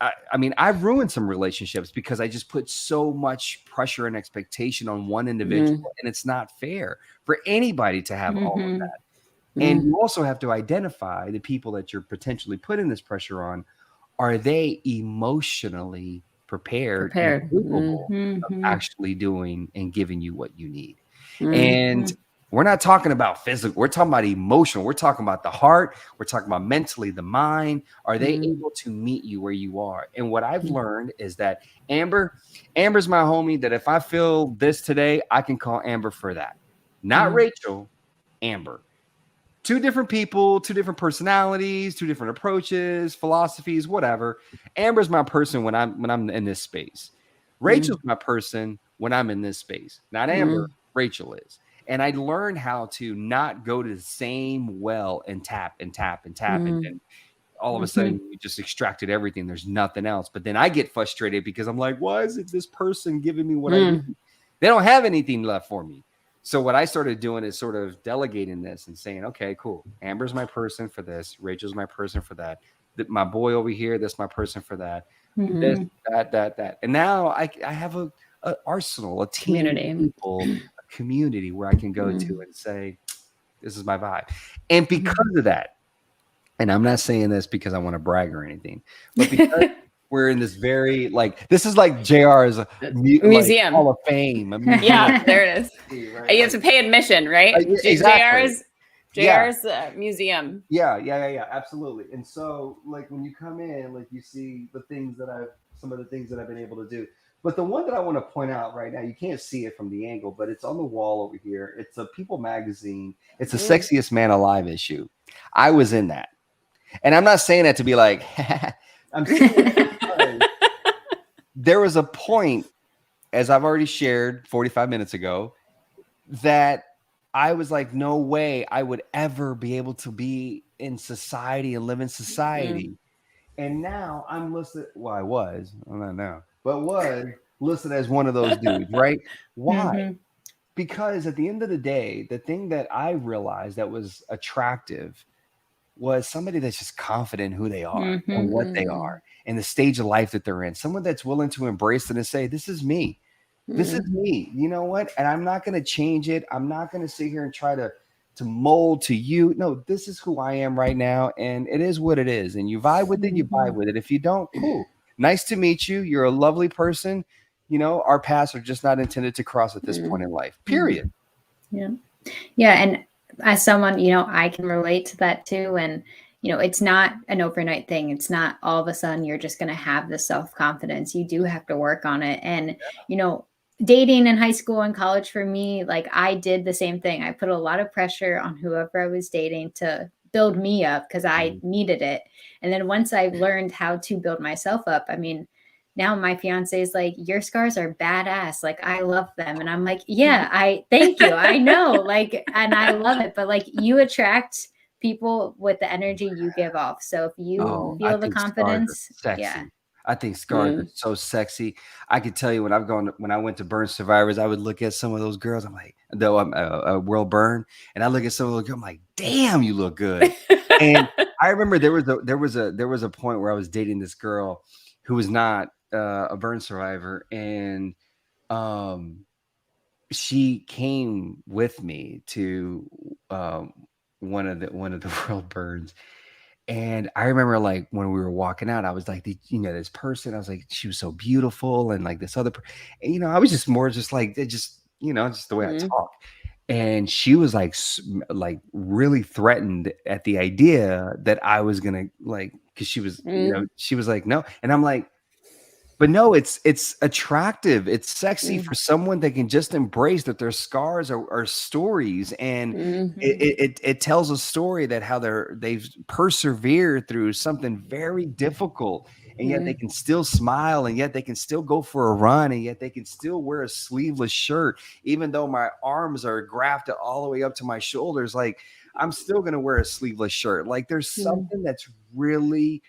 I mean, I've ruined some relationships because I just put so much pressure and expectation on one individual, and it's not fair for anybody to have all of that. And you also have to identify the people that you're potentially putting this pressure on. Are they emotionally prepared. And capable of actually doing and giving you what you need? And we're not talking about physical. We're talking about emotional. We're talking about the heart. We're talking about mentally, the mind. Are they able to meet you where you are? And what I've learned is that Amber's my homie, that if I feel this today, I can call Amber for that. Not Rachel, Amber. Two different people, two different personalities, two different approaches, philosophies, whatever. Amber's my person when I'm in this space. Rachel's my person when I'm in this space. Not Amber, Rachel is. And I learned how to not go to the same well and tap and tap and tap. And then all of a sudden you just extracted everything. There's nothing else. But then I get frustrated because I'm like, why is it this person giving me what I need? They don't have anything left for me. So what I started doing is sort of delegating this and saying, okay, cool. Amber's my person for this. Rachel's my person for that. My boy over here, that's my person for that. This, that. And now I have a arsenal, a team of people, community where I can go to and say, this is my vibe. And because of that, and I'm not saying this because I want to brag or anything, but because we're in this very, like, this is like JR's museum, Hall of Fame. Yeah, there it is. Right? You have to pay admission, right? Exactly. JR's museum. Yeah, absolutely. And so, like, when you come in, like, you see some of the things that I've been able to do. But the one that I want to point out right now, you can't see it from the angle, but it's on the wall over here. It's a People magazine. It's the Sexiest Man Alive issue. I was in that. And I'm not saying that to be like, I'm saying it because there was a point, as I've already shared 45 minutes ago, that I was like, no way I would ever be able to be in society and live in society. And now I'm listed. Well, I'm not now, but was listed as one of those dudes, right? Why? Because at the end of the day, the thing that I realized that was attractive was somebody that's just confident in who they are and what they are and the stage of life that they're in. Someone that's willing to embrace it and say, this is me. This is me. You know what? And I'm not going to change it. I'm not going to sit here and try to mold to you. No, this is who I am right now. And it is what it is. And you vibe with it, you vibe with it. If you don't, cool. Nice to meet you. You're a lovely person. You know, our paths are just not intended to cross at this point in life, period. Yeah. And as someone, you know, I can relate to that too. And, you know, it's not an overnight thing. It's not all of a sudden you're just going to have the self-confidence. You do have to work on it. And, you know, dating in high school and college for me, like I did the same thing. I put a lot of pressure on whoever I was dating to build me up because I needed it. And then once I learned how to build myself up, I mean, now my fiance is like, your scars are badass. Like, I love them. And I'm like, yeah, thank you. I know, like, and I love it. But like, you attract people with the energy you give off. So if you feel the confidence, I think scars are so sexy. I could tell you when I went to Burn Survivors, I would look at some of those girls. I'm like, though I'm World Burn, and I look at some of those girls. I'm like, damn, you look good. And I remember there was a point where I was dating this girl who was not a burn survivor, and she came with me to one of the world burns. And I remember, like, when we were walking out, I was like, this person, I was like, she was so beautiful. And like this other, and, you know, I was just more just like, just the way I talk. And she was like really threatened at the idea that I was going to, like, cause she was, you know, she was like, no. And I'm like, but no, it's attractive. It's sexy for someone that can just embrace that their scars are stories. And it tells a story that how they've persevered through something very difficult. And yet they can still smile, and yet they can still go for a run, and yet they can still wear a sleeveless shirt. Even though my arms are grafted all the way up to my shoulders, like, I'm still going to wear a sleeveless shirt. Like, there's something that's really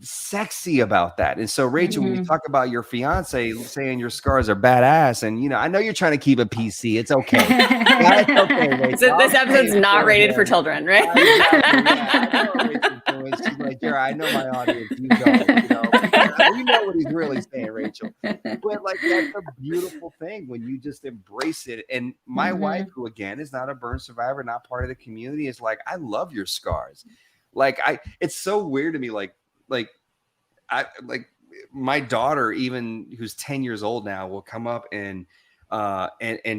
sexy about that. And so, Rachel, when you talk about your fiance saying your scars are badass, and I know you're trying to keep it PC. It's okay. It's okay, Rachel. So this episode's not rated for children, right? Exactly. Yeah, I know what Rachel's doing. She's like, Jared, I know my audience. You don't. We know what he's really saying, Rachel. But like, that's a beautiful thing when you just embrace it. And my wife, who again is not a burn survivor, not part of the community, is like, I love your scars. Like, it's so weird to me. Like my daughter, even who's 10 years old now, will come up and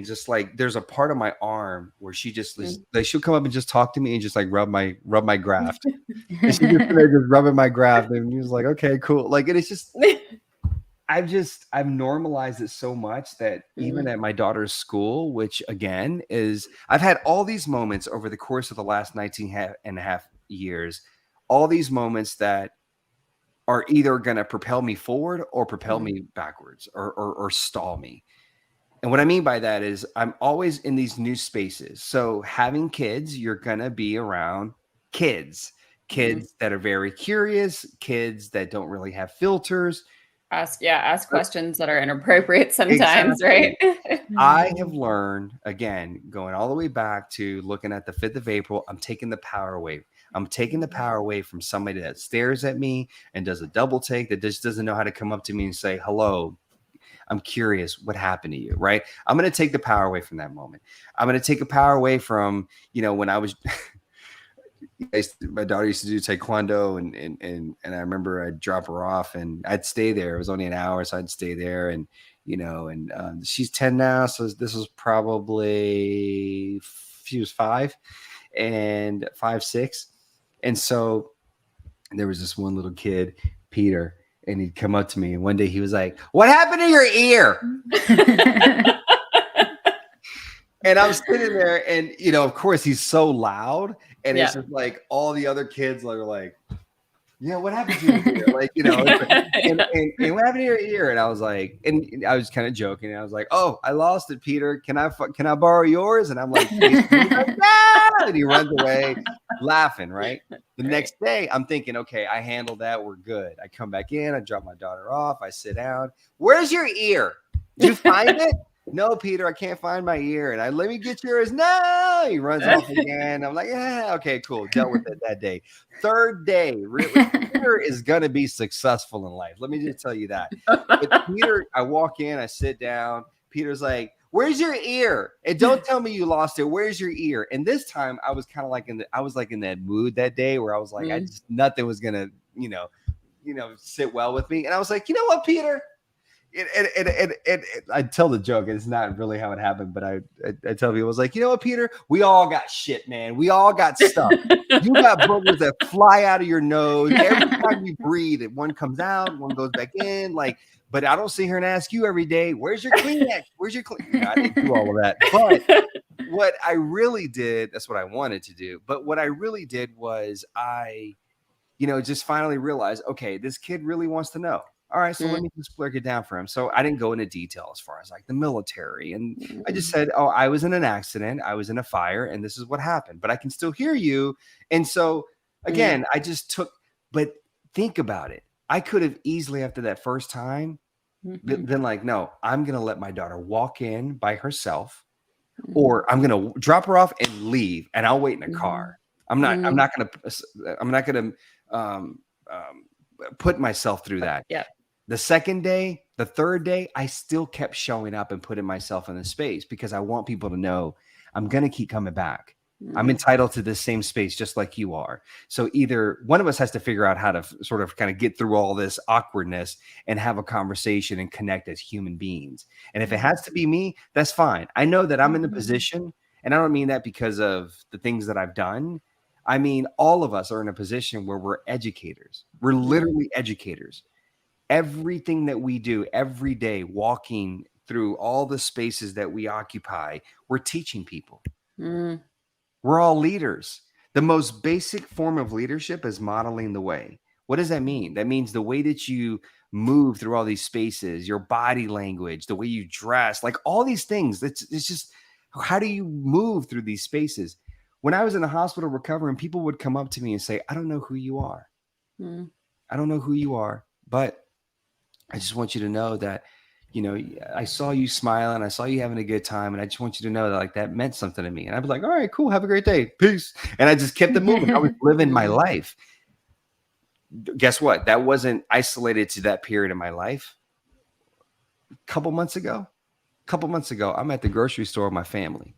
just like, there's a part of my arm where she just like, she'll come up and just talk to me and just like rub my graft. And she's just rubbing my graft, and he was like, okay, cool. Like, and it's just, I've normalized it so much that even at my daughter's school, which again is, I've had all these moments over the course of the last 19 and a half years, all these moments that are either going to propel me forward or propel me backwards or stall me. And what I mean by that is I'm always in these new spaces. So having kids, you're going to be around kids that are very curious, kids that don't really have filters. Ask questions that are inappropriate sometimes, right? I have learned, again, going all the way back to looking at the 5th of April, I'm taking the power away. I'm taking the power away from somebody that stares at me and does a double take, that just doesn't know how to come up to me and say, hello, I'm curious, what happened to you, right? I'm going to take the power away from that moment. I'm going to take the power away from, when I was, my daughter used to do taekwondo, and I remember I'd drop her off and I'd stay there. It was only an hour, so I'd stay there, and she's 10 now, so this was probably, she was 5 and 5, 6. And so there was this one little kid, Peter, and he'd come up to me, and one day he was like, what happened to your ear? And I'm sitting there, and, of course he's so loud, and it's just like all the other kids are like, what happened to your ear? Like, and what happened to your ear? And I was like, and I was kind of joking, and I was like, oh, I lost it, Peter. Can I borrow yours? And I'm like, no! And he runs away laughing, right? The next day I'm thinking, okay, I handled that. We're good. I come back in, I drop my daughter off, I sit down. Where's your ear? Did you find it? No, Peter, I can't find my ear. And let me get yours. No, he runs off again. I'm like, okay, cool. Dealt with it that day. Third day, really, Peter is going to be successful in life. Let me just tell you that. But Peter, I walk in, I sit down. Peter's like, where's your ear? And don't tell me you lost it. Where's your ear? And this time I was kind of like in that mood that day where I was like, nothing was going to, sit well with me. And I was like, you know what, Peter? I tell the joke, and it's not really how it happened, but I tell people, I was like, you know what, Peter? We all got shit, man. We all got stuff. You got boogers that fly out of your nose. Every time you breathe, one comes out, one goes back in. Like, but I don't sit here and ask you every day, where's your Kleenex? Where's your Kleenex? I didn't do all of that. But what I really did, that's what I wanted to do. But what I really did was I, just finally realized, okay, this kid really wants to know. All right, so let me just break it down for him. So I didn't go into detail as far as like the military. And I just said, oh, I was in an accident. I was in a fire, and this is what happened. But I can still hear you. And so, again, I just but think about it. I could have easily, after that first time, been like, no, I'm going to let my daughter walk in by herself, or I'm going to drop her off and leave, and I'll wait in a car. I'm not going to put myself through that. Yeah. The second day, the third day, I still kept showing up and putting myself in the space because I want people to know I'm going to keep coming back. I'm entitled to this same space just like you are. So either one of us has to figure out how to sort of kind of get through all this awkwardness and have a conversation and connect as human beings. And if it has to be me, that's fine. I know that I'm in a position, and I don't mean that because of the things that I've done. I mean, all of us are in a position where we're educators. We're literally educators. Everything that we do every day, walking through all the spaces that we occupy, we're teaching people. We're all leaders. The most basic form of leadership is modeling the way. What does that mean? That means the way that you move through all these spaces, your body language, the way you dress, like all these things. It's just, how do you move through these spaces? When I was in the hospital recovering, people would come up to me and say, I don't know who you are. I I don't know who you are, but I just want you to know that, you know, I saw you smiling, I saw you having a good time, and I just want you to know that like that meant something to me. And I'd be like, all right, cool, have a great day, peace. And I just kept it moving. I was living my life. Guess what? That wasn't isolated to that period of my life. A couple months ago, I'm at the grocery store with my family,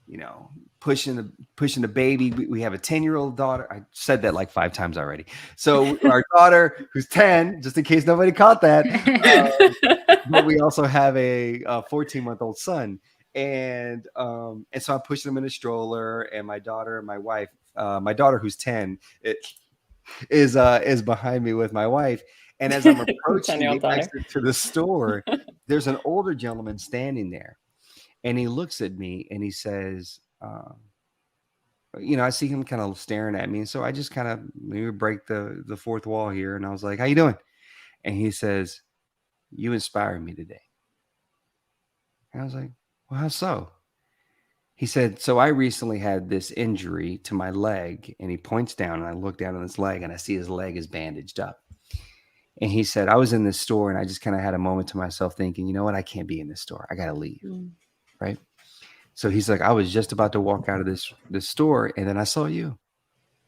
you know, pushing the baby. We have a 10-year-old daughter. I said that like 5 times already. So our daughter, who's 10, just in case nobody caught that, but we also have a 14-month-old son. And so I'm pushing him in a stroller, and my daughter and my wife, my daughter who's 10, is behind me with my wife. And as I'm approaching the exit to the store, there's an older gentleman standing there, and he looks at me and he says, you know, I see him kind of staring at me. And so I just kind of maybe break the fourth wall here. And I was like, how you doing? And he says, you inspired me today. And I was like, well, how so? He said, so I recently had this injury to my leg. And he points down, and I look down on his leg, and I see his leg is bandaged up. And he said, I was in this store, and I just kind of had a moment to myself thinking, you know what? I can't be in this store. I got to leave. Right. So he's like, I was just about to walk out of this store, and then I saw you.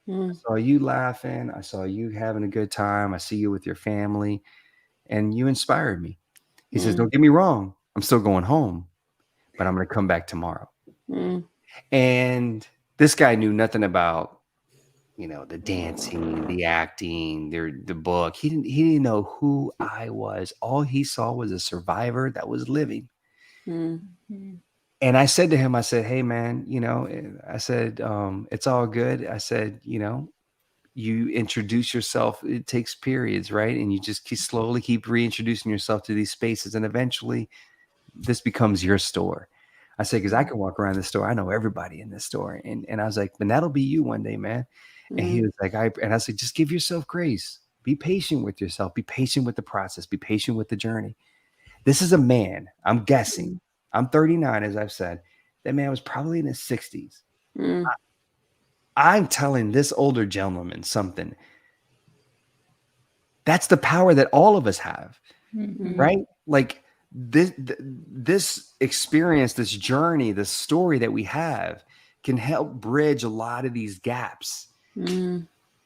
I saw you laughing. I saw you having a good time. I see you with your family, and you inspired me. He says, don't get me wrong. I'm still going home, but I'm going to come back tomorrow. And this guy knew nothing about, you know, the dancing, the acting, the book. He didn't know who I was. All he saw was a survivor that was living. And I said to him, I said, hey, man, you know, I said, it's all good. I said, you know, you introduce yourself. It takes periods, right? And you just slowly keep reintroducing yourself to these spaces. And eventually this becomes your store. I said, because I can walk around the store. I know everybody in this store. And I was like, but that'll be you one day, man. And he was like, I said, just give yourself grace. Be patient with yourself. Be patient with the process. Be patient with the journey. This is a man, I'm guessing. I'm 39, as I've said. That man was probably in his 60s. I'm telling this older gentleman something. That's the power that all of us have, right? Like this experience, this journey, this story that we have can help bridge a lot of these gaps.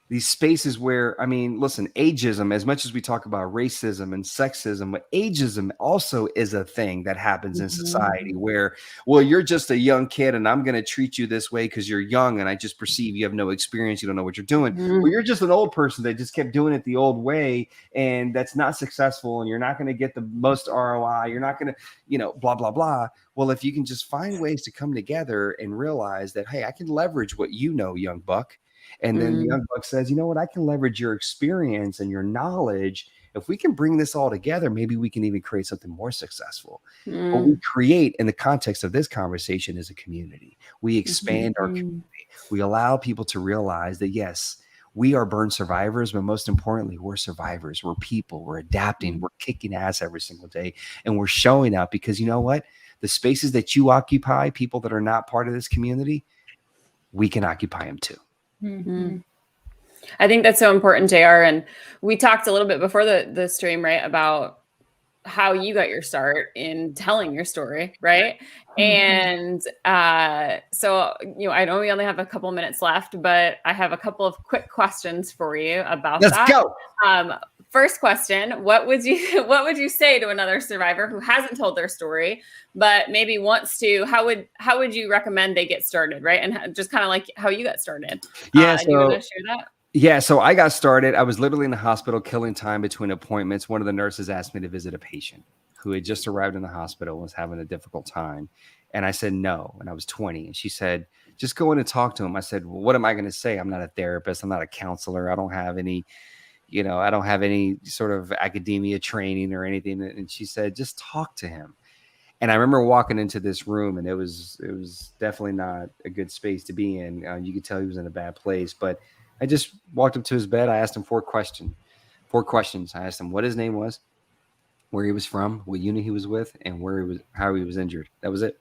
These spaces where, I mean, listen, ageism, as much as we talk about racism and sexism, but ageism also is a thing that happens in society where, well, you're just a young kid and I'm going to treat you this way because you're young and I just perceive you have no experience. You don't know what you're doing. Well, you're just an old person that just kept doing it the old way, and that's not successful, and you're not going to get the most ROI. You're not going to, you know, blah, blah, blah. Well, if you can just find ways to come together and realize that, hey, I can leverage what you know, young buck. And then the young buck says, you know what, I can leverage your experience and your knowledge. If we can bring this all together, maybe we can even create something more successful. What we create in the context of this conversation is a community. We expand our community. We allow people to realize that, yes, we are burn survivors, but most importantly, we're survivors. We're people. We're adapting. We're kicking ass every single day. And we're showing up because, you know what? The spaces that you occupy, people that are not part of this community, we can occupy them too. I think that's so important, JR. And we talked a little bit before the stream, right, about how you got your start in telling your story, right? And so, you know, I know we only have a couple minutes left, but I have a couple of quick questions for you about that. Let's go. First question, what would you say to another survivor who hasn't told their story, but maybe wants to? How would you recommend they get started, right? And just kind of like how you got started. Yeah. Do you want to share that? Yeah. So I got started. I was literally in the hospital killing time between appointments. One of the nurses asked me to visit a patient who had just arrived in the hospital and was having a difficult time. And I said, no. And I was 20. And she said, just go in and talk to him. I said, well, what am I going to say? I'm not a therapist. I'm not a counselor. I don't have any sort of academia training or anything. And she said, just talk to him. And I remember walking into this room, and it was definitely not a good space to be in. You could tell he was in a bad place, but I just walked up to his bed. I asked him 4 questions. I asked him what his name was, where he was from, what unit he was with, and how he was injured. That was it.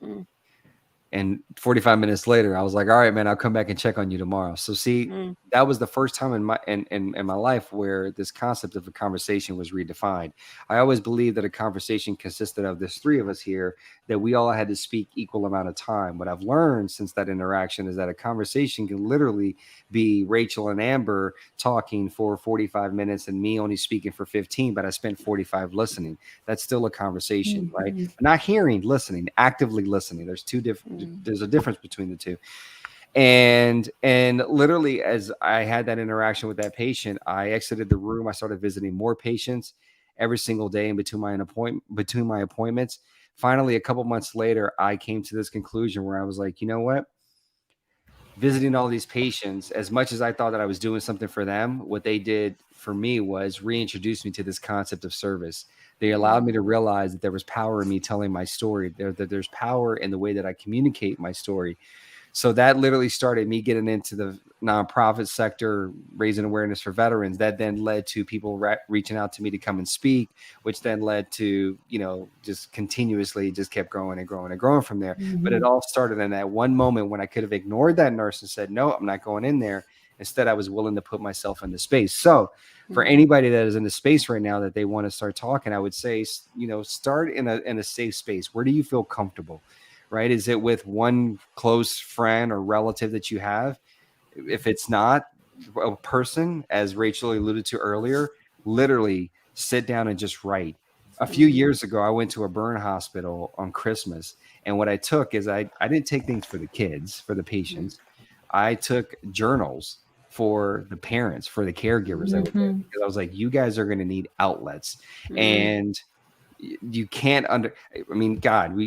And 45 minutes later, I was like, all right, man, I'll come back and check on you tomorrow. So see, that was the first time in my life where this concept of a conversation was redefined. I always believed that a conversation consisted of there's three of us here, that we all had to speak equal amount of time. What I've learned since that interaction is that a conversation can literally be Rachel and Amber talking for 45 minutes and me only speaking for 15, but I spent 45 listening. That's still a conversation, right? Not hearing, listening, actively listening. There's a difference between the two. And literally, as I had that interaction with that patient, I exited the room. I started visiting more patients every single day in between my appointments. Finally, a couple months later, I came to this conclusion where I was like, you know what? Visiting all these patients, as much as I thought that I was doing something for them, what they did for me was reintroduce me to this concept of service. They allowed me to realize that there was power in me telling my story, that there's power in the way that I communicate my story. So that literally started me getting into the nonprofit sector, raising awareness for veterans. That then led to people reaching out to me to come and speak, which then led to, just continuously just kept growing and growing and growing from there. But it all started in that one moment when I could have ignored that nurse and said, no, I'm not going in there. Instead, I was willing to put myself in the space. So for anybody that is in the space right now that they want to start talking, I would say, start in a safe space. Where do you feel comfortable? Right? Is it with one close friend or relative that you have? If it's not a person, as Rachel alluded to earlier, literally sit down and just write. A few years ago, I went to a burn hospital on Christmas. And what I took is I didn't take things for the kids, for the patients. I took journals for the parents, for the caregivers. Because I was like, you guys are going to need outlets. And you can't God,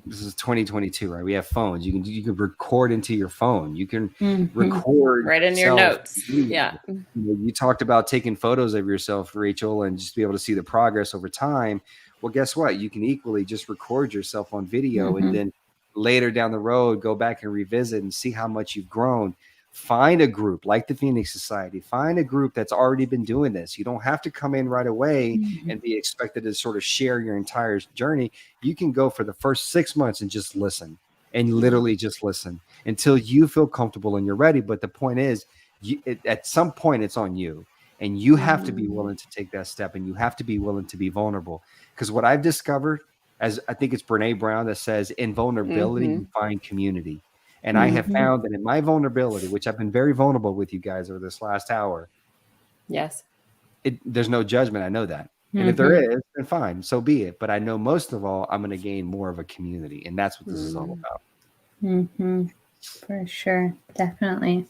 this is 2022, right? We have phones. You can record into your phone. You can record right in your notes. Yeah. You talked about taking photos of yourself, Rachel, and just be able to see the progress over time. Well, guess what? You can equally just record yourself on video and then later down the road, go back and revisit and see how much you've grown. Find a group like the Phoenix Society. Find a group that's already been doing this. You don't have to come in right away and be expected to sort of share your entire journey. You can go for the first 6 months and just listen, and literally just listen until you feel comfortable and you're ready. But the point is, at some point, it's on you, and you have to be willing to take that step, and you have to be willing to be vulnerable. Because what I've discovered, as I think it's Brene Brown that says, in vulnerability, you find community. And I have found that in my vulnerability, which I've been very vulnerable with you guys over this last hour. Yes. There's no judgment. I know that. And if there is, then fine, so be it. But I know most of all, I'm going to gain more of a community. And that's what this is all about. For sure. Definitely.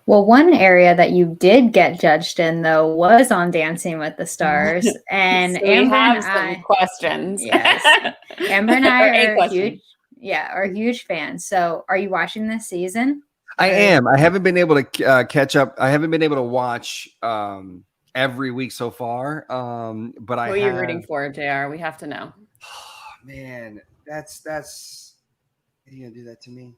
Well, one area that you did get judged in, though, was on Dancing with the Stars. And so Amber have and some questions. Yes. Amber and I are huge fans. So are you watching this season? I am. I haven't been able to catch up. I haven't been able to watch every week so far. But Who are you rooting for, JR? We have to know. Oh, man, that's you gonna do that to me?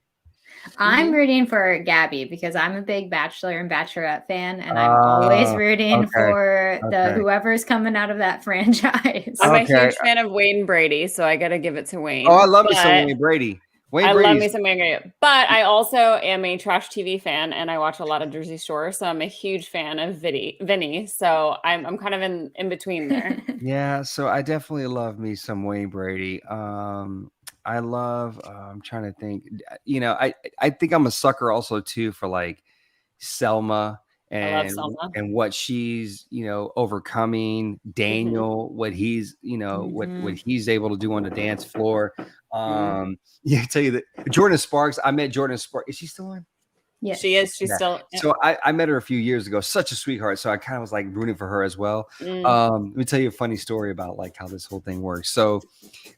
I'm rooting for Gabby because I'm a big Bachelor and Bachelorette fan, and I'm always rooting for whoever's coming out of that franchise. I'm a huge fan of Wayne Brady, so I got to give it to Wayne. Oh, I love me some Wayne Brady. Love me some Wayne Brady. But I also am a trash TV fan, and I watch a lot of Jersey Shore, so I'm a huge fan of Vinny. So I'm kind of in between there. Yeah, so I definitely love me some Wayne Brady. I love, I'm trying to think, I think I'm a sucker also too for like Selma and what she's, overcoming, Daniel, what he's, what he's able to do on the dance floor. I tell you that Jordan Sparks, I met Jordan Sparks. Is she still on? Yes. She is. She's still. Yeah. So I met her a few years ago. Such a sweetheart. So I kind of was like rooting for her as well. Let me tell you a funny story about like how this whole thing works. So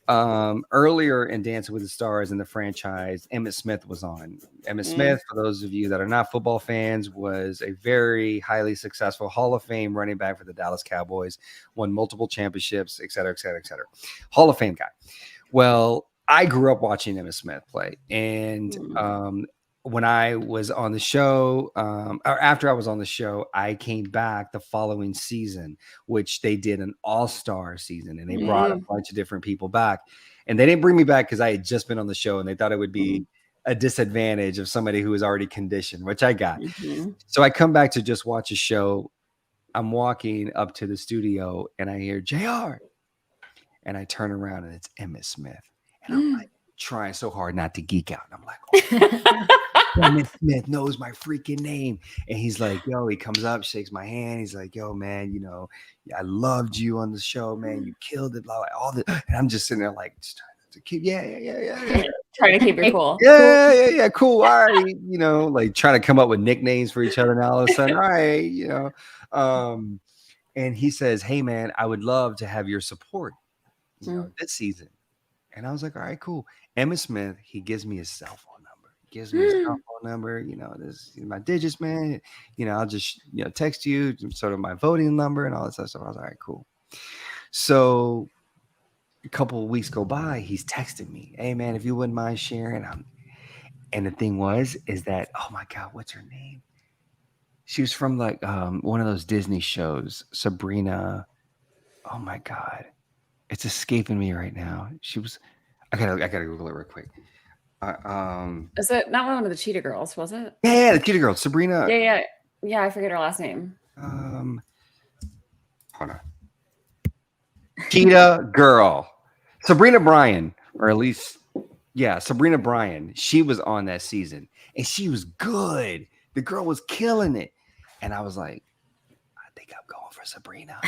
earlier in Dancing with the Stars in the franchise, Emmitt Smith was on. Emmitt Smith, for those of you that are not football fans, was a very highly successful Hall of Fame running back for the Dallas Cowboys, won multiple championships, et cetera, et cetera, et cetera. Hall of Fame guy. Well, I grew up watching Emmitt Smith play. And when I was on the show, or after I was on the show, I came back the following season, which they did an all-star season, and they brought a bunch of different people back. And they didn't bring me back because I had just been on the show, and they thought it would be a disadvantage of somebody who is already conditioned, which I got. Mm-hmm. So I come back to just watch a show. I'm walking up to the studio and I hear JR, and I turn around and it's Emmitt Smith, and I'm like trying so hard not to geek out. And I'm like, oh, Emmitt Smith knows my freaking name. And he's like, yo, he comes up, shakes my hand. He's like, yo, man, you know, I loved you on the show, man. You killed it. Blah, blah, all the, and I'm just sitting there like, just trying to keep, yeah. Trying to keep it cool. Yeah, cool. All right. You know, like trying to come up with nicknames for each other now all of a sudden. All right, you know. And he says, hey, man, I would love to have your support, you know, this season. And I was like, all right, cool. Emmitt Smith, he gives me his cell phone number. He gives me his cell phone number. You know, this is my digits, man. You know, I'll just, you know, text you sort of my voting number and all that stuff. So I was like, all right, cool. So a couple of weeks go by, he's texting me, hey, man, if you wouldn't mind sharing. And the thing is that, oh, my God, what's her name? She was from like one of those Disney shows, Sabrina. Oh, my God. It's escaping me right now. She was, I gotta Google it real quick. Is it not one of the Cheetah Girls? Was it? Yeah, the Cheetah Girl, Sabrina. Yeah. I forget her last name. Hold on. Cheetah Girl, Sabrina Bryan, or at least, yeah, Sabrina Bryan. She was on that season, and she was good. The girl was killing it, and I was like, I think I'm going for Sabrina.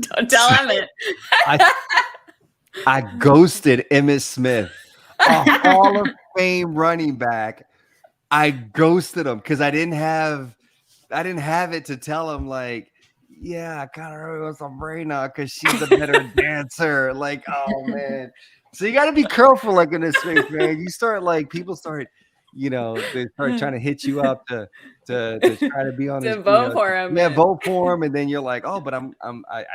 Don't tell Emmitt. I ghosted Emmitt Smith, a Hall of Fame running back. I ghosted him because I didn't have it to tell him like, yeah, I kind of really want Sabrina because she's a better dancer. Like, oh man. So you got to be careful like in this space, man. You start like people start, you know, they start trying to hit you up to try to be on to this, vote for him. Yeah, vote for him, and then you're like, oh, but I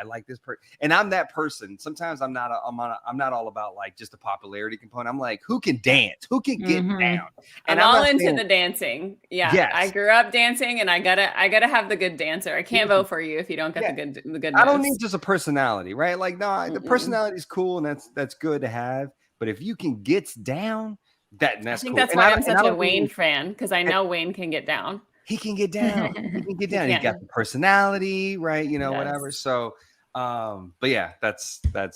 like this person, and I'm that person. Sometimes I'm not all about like just the popularity component. I'm like, who can dance, who can get down, and I'm all into the dancing. Yeah, yes. I grew up dancing, and I gotta have the good dancer. I can't vote for you if you don't get the good. I don't need just a personality, right? Like, no, the personality is cool, and that's good to have. But if you can get down, that's I think cool. That's why I'm such a Wayne fan, because I know Wayne can get down. He can get down. He can get down. He's got the personality, right? You know, whatever. So, but yeah, that's the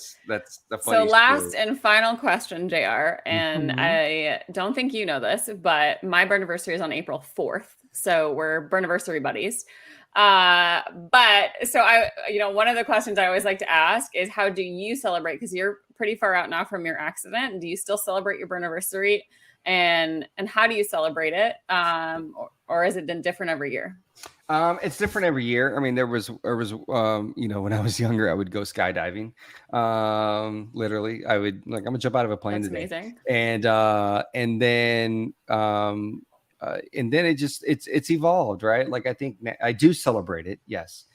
funny. So last and final question, JR, and I don't think you know this, but my burniversary is on April 4th. So we're burniversary buddies. But so one of the questions I always like to ask is, how do you celebrate? Because you're pretty far out now from your accident. Do you still celebrate your burniversary? And how do you celebrate it? Or is it been different every year? It's different every year. I mean, there was when I was younger, I would go skydiving. Literally, I would I'm gonna jump out of a plane today. Amazing. And then it's evolved, right? Like I think I do celebrate it, yes.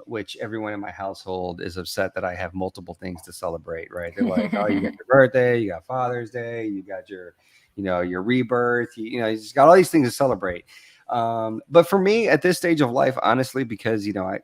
Which everyone in my household is upset that I have multiple things to celebrate, right? They're like, oh, you got your birthday, you got Father's Day, you got your rebirth, you just got all these things to celebrate. But for me at this stage of life, honestly, because I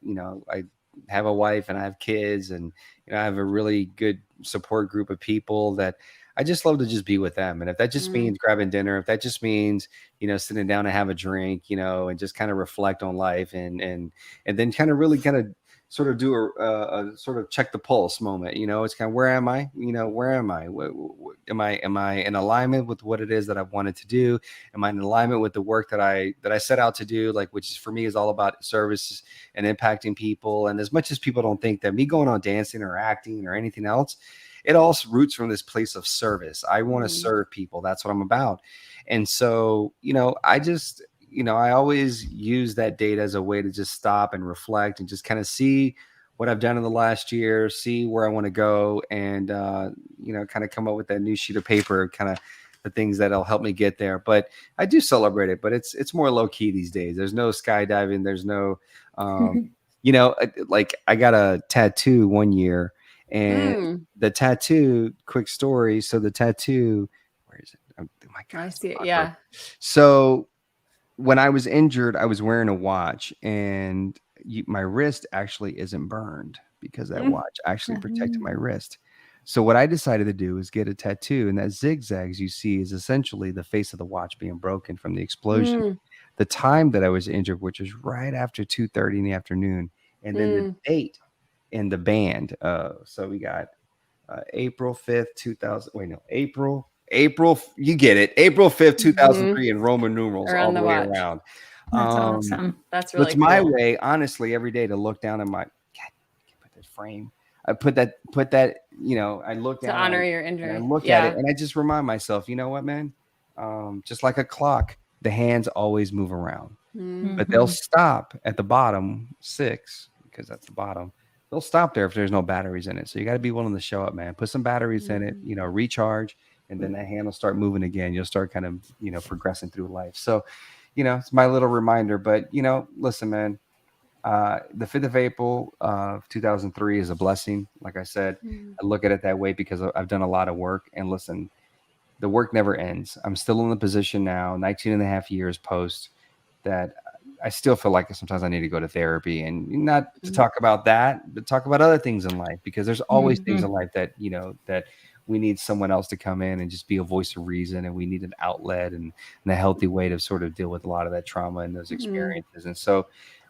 have a wife and I have kids, and I have a really good support group of people that I just love to just be with them. And if that just means grabbing dinner, if that just means, sitting down and have a drink, and just kind of reflect on life and then kind of sort of do a sort of check the pulse moment, it's kind of, where am I? Where am I? Am I in alignment with what it is that I've wanted to do? Am I in alignment with the work that I set out to do? Like, which is for me is all about service and impacting people. And as much as people don't think that me going on dancing or acting or anything else, it all roots from this place of service. I want to serve people. That's what I'm about. And so, I just, I always use that date as a way to just stop and reflect and just kind of see what I've done in the last year, see where I want to go, and, kind of come up with that new sheet of paper, kind of the things that'll help me get there. But I do celebrate it, but it's more low key these days. There's no skydiving. There's no, like I got a tattoo one year, and the tattoo, quick story. So the tattoo, where is it? Oh my God, I see it. Yeah. So when I was injured, I was wearing a watch, and my wrist actually isn't burned because that watch actually protected my wrist. So what I decided to do is get a tattoo, and that zigzags you see is essentially the face of the watch being broken from the explosion. The time that I was injured, which was right after 2:30 in the afternoon, and then the date in the band. So we got April 5th, 2000. Wait, no, April. You get it. April 5th, 2003 in Roman numerals Around all the the way watch. around. That's awesome. That's really It's cool. my way, honestly, every day to look down at my, God, I can't put that frame. I put that, I look down to honor your injury. and I look at it, and I just remind myself, you know what, man? Just like a clock, the hands always move around, but they'll stop at the bottom 6 because that's the bottom. They'll stop there if there's no batteries in it. So you got to be willing to show up, man. Put some batteries in it, recharge, and then that hand will start moving again. You'll start kind of, progressing through life. So, it's my little reminder. But, listen, man, the 5th of April of 2003 is a blessing. Like I said, I look at it that way because I've done a lot of work. And listen, the work never ends. I'm still in the position now, 19 and a half years post, that I still feel like sometimes I need to go to therapy, and not to talk about that, but talk about other things in life, because there's always things in life that, that we need someone else to come in and just be a voice of reason. And we need an outlet and a healthy way to sort of deal with a lot of that trauma and those experiences. And so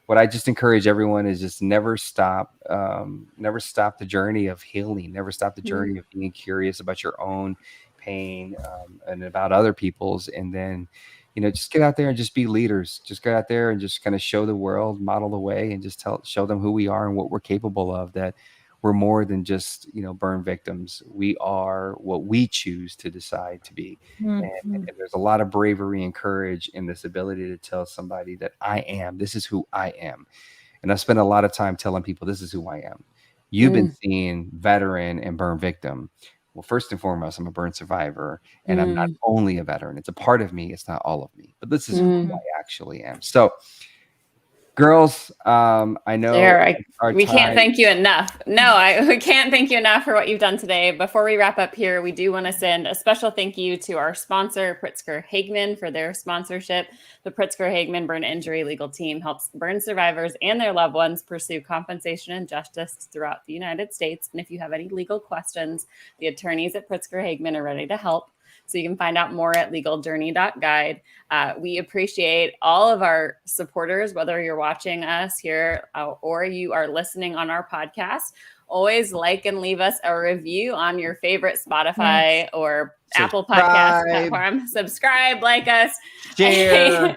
what I just encourage everyone is just never stop the journey of healing, never stop the journey of being curious about your own pain and about other people's. And then, just get out there and just be leaders. Just go out there and just kind of show the world, model the way, and just show them who we are and what we're capable of, that we're more than just, burn victims. We are what we choose to decide to be. And there's a lot of bravery and courage in this ability to tell somebody that this is who I am. And I spend a lot of time telling people, this is who I am. You've been seeing veteran and burn victim. Well, first and foremost, I'm a burn survivor, and I'm not only a veteran. It's a part of me. It's not all of me, but this is who I actually am. So, girls, I know we can't thank you enough. We can't thank you enough for what you've done today. Before we wrap up here, we do want to send a special thank you to our sponsor, Pritzker Hagman, for their sponsorship. The Pritzker Hagman Burn Injury Legal Team helps burn survivors and their loved ones pursue compensation and justice throughout the United States. And if you have any legal questions, the attorneys at Pritzker Hagman are ready to help. So you can find out more at legaljourney.guide. We appreciate all of our supporters, whether you're watching us here or you are listening on our podcast. Always like and leave us a review on your favorite Spotify or Apple Podcast platform. Subscribe, like us. Share.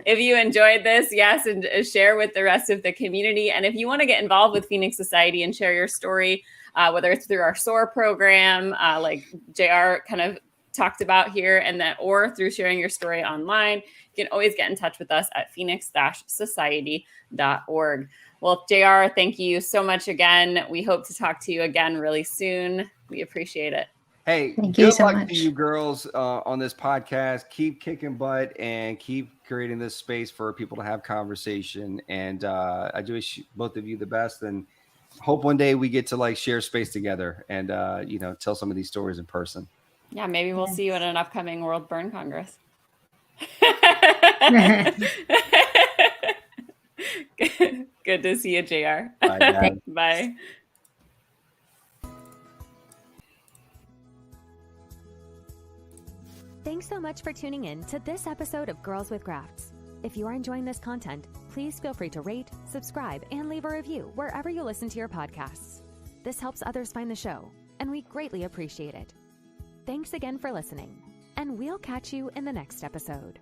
If you enjoyed this, yes, and share with the rest of the community. And if you want to get involved with Phoenix Society and share your story, whether it's through our SOAR program, like JR kind of talked about here, and that, or through sharing your story online, you can always get in touch with us at phoenix-society.org. Well, JR, thank you so much again. We hope to talk to you again really soon. We appreciate it. Hey, thank you so luck much to you girls on this podcast. Keep kicking butt and keep creating this space for people to have conversation. And I do wish both of you the best, and hope one day we get to share space together and tell some of these stories in person. Yeah, maybe we'll see you at an upcoming World Burn Congress. Good to see you, JR. Bye. Bye. Thanks so much for tuning in to this episode of Girls with Grafts. If you are enjoying this content, please feel free to rate, subscribe, and leave a review wherever you listen to your podcasts. This helps others find the show, and we greatly appreciate it. Thanks again for listening, and we'll catch you in the next episode.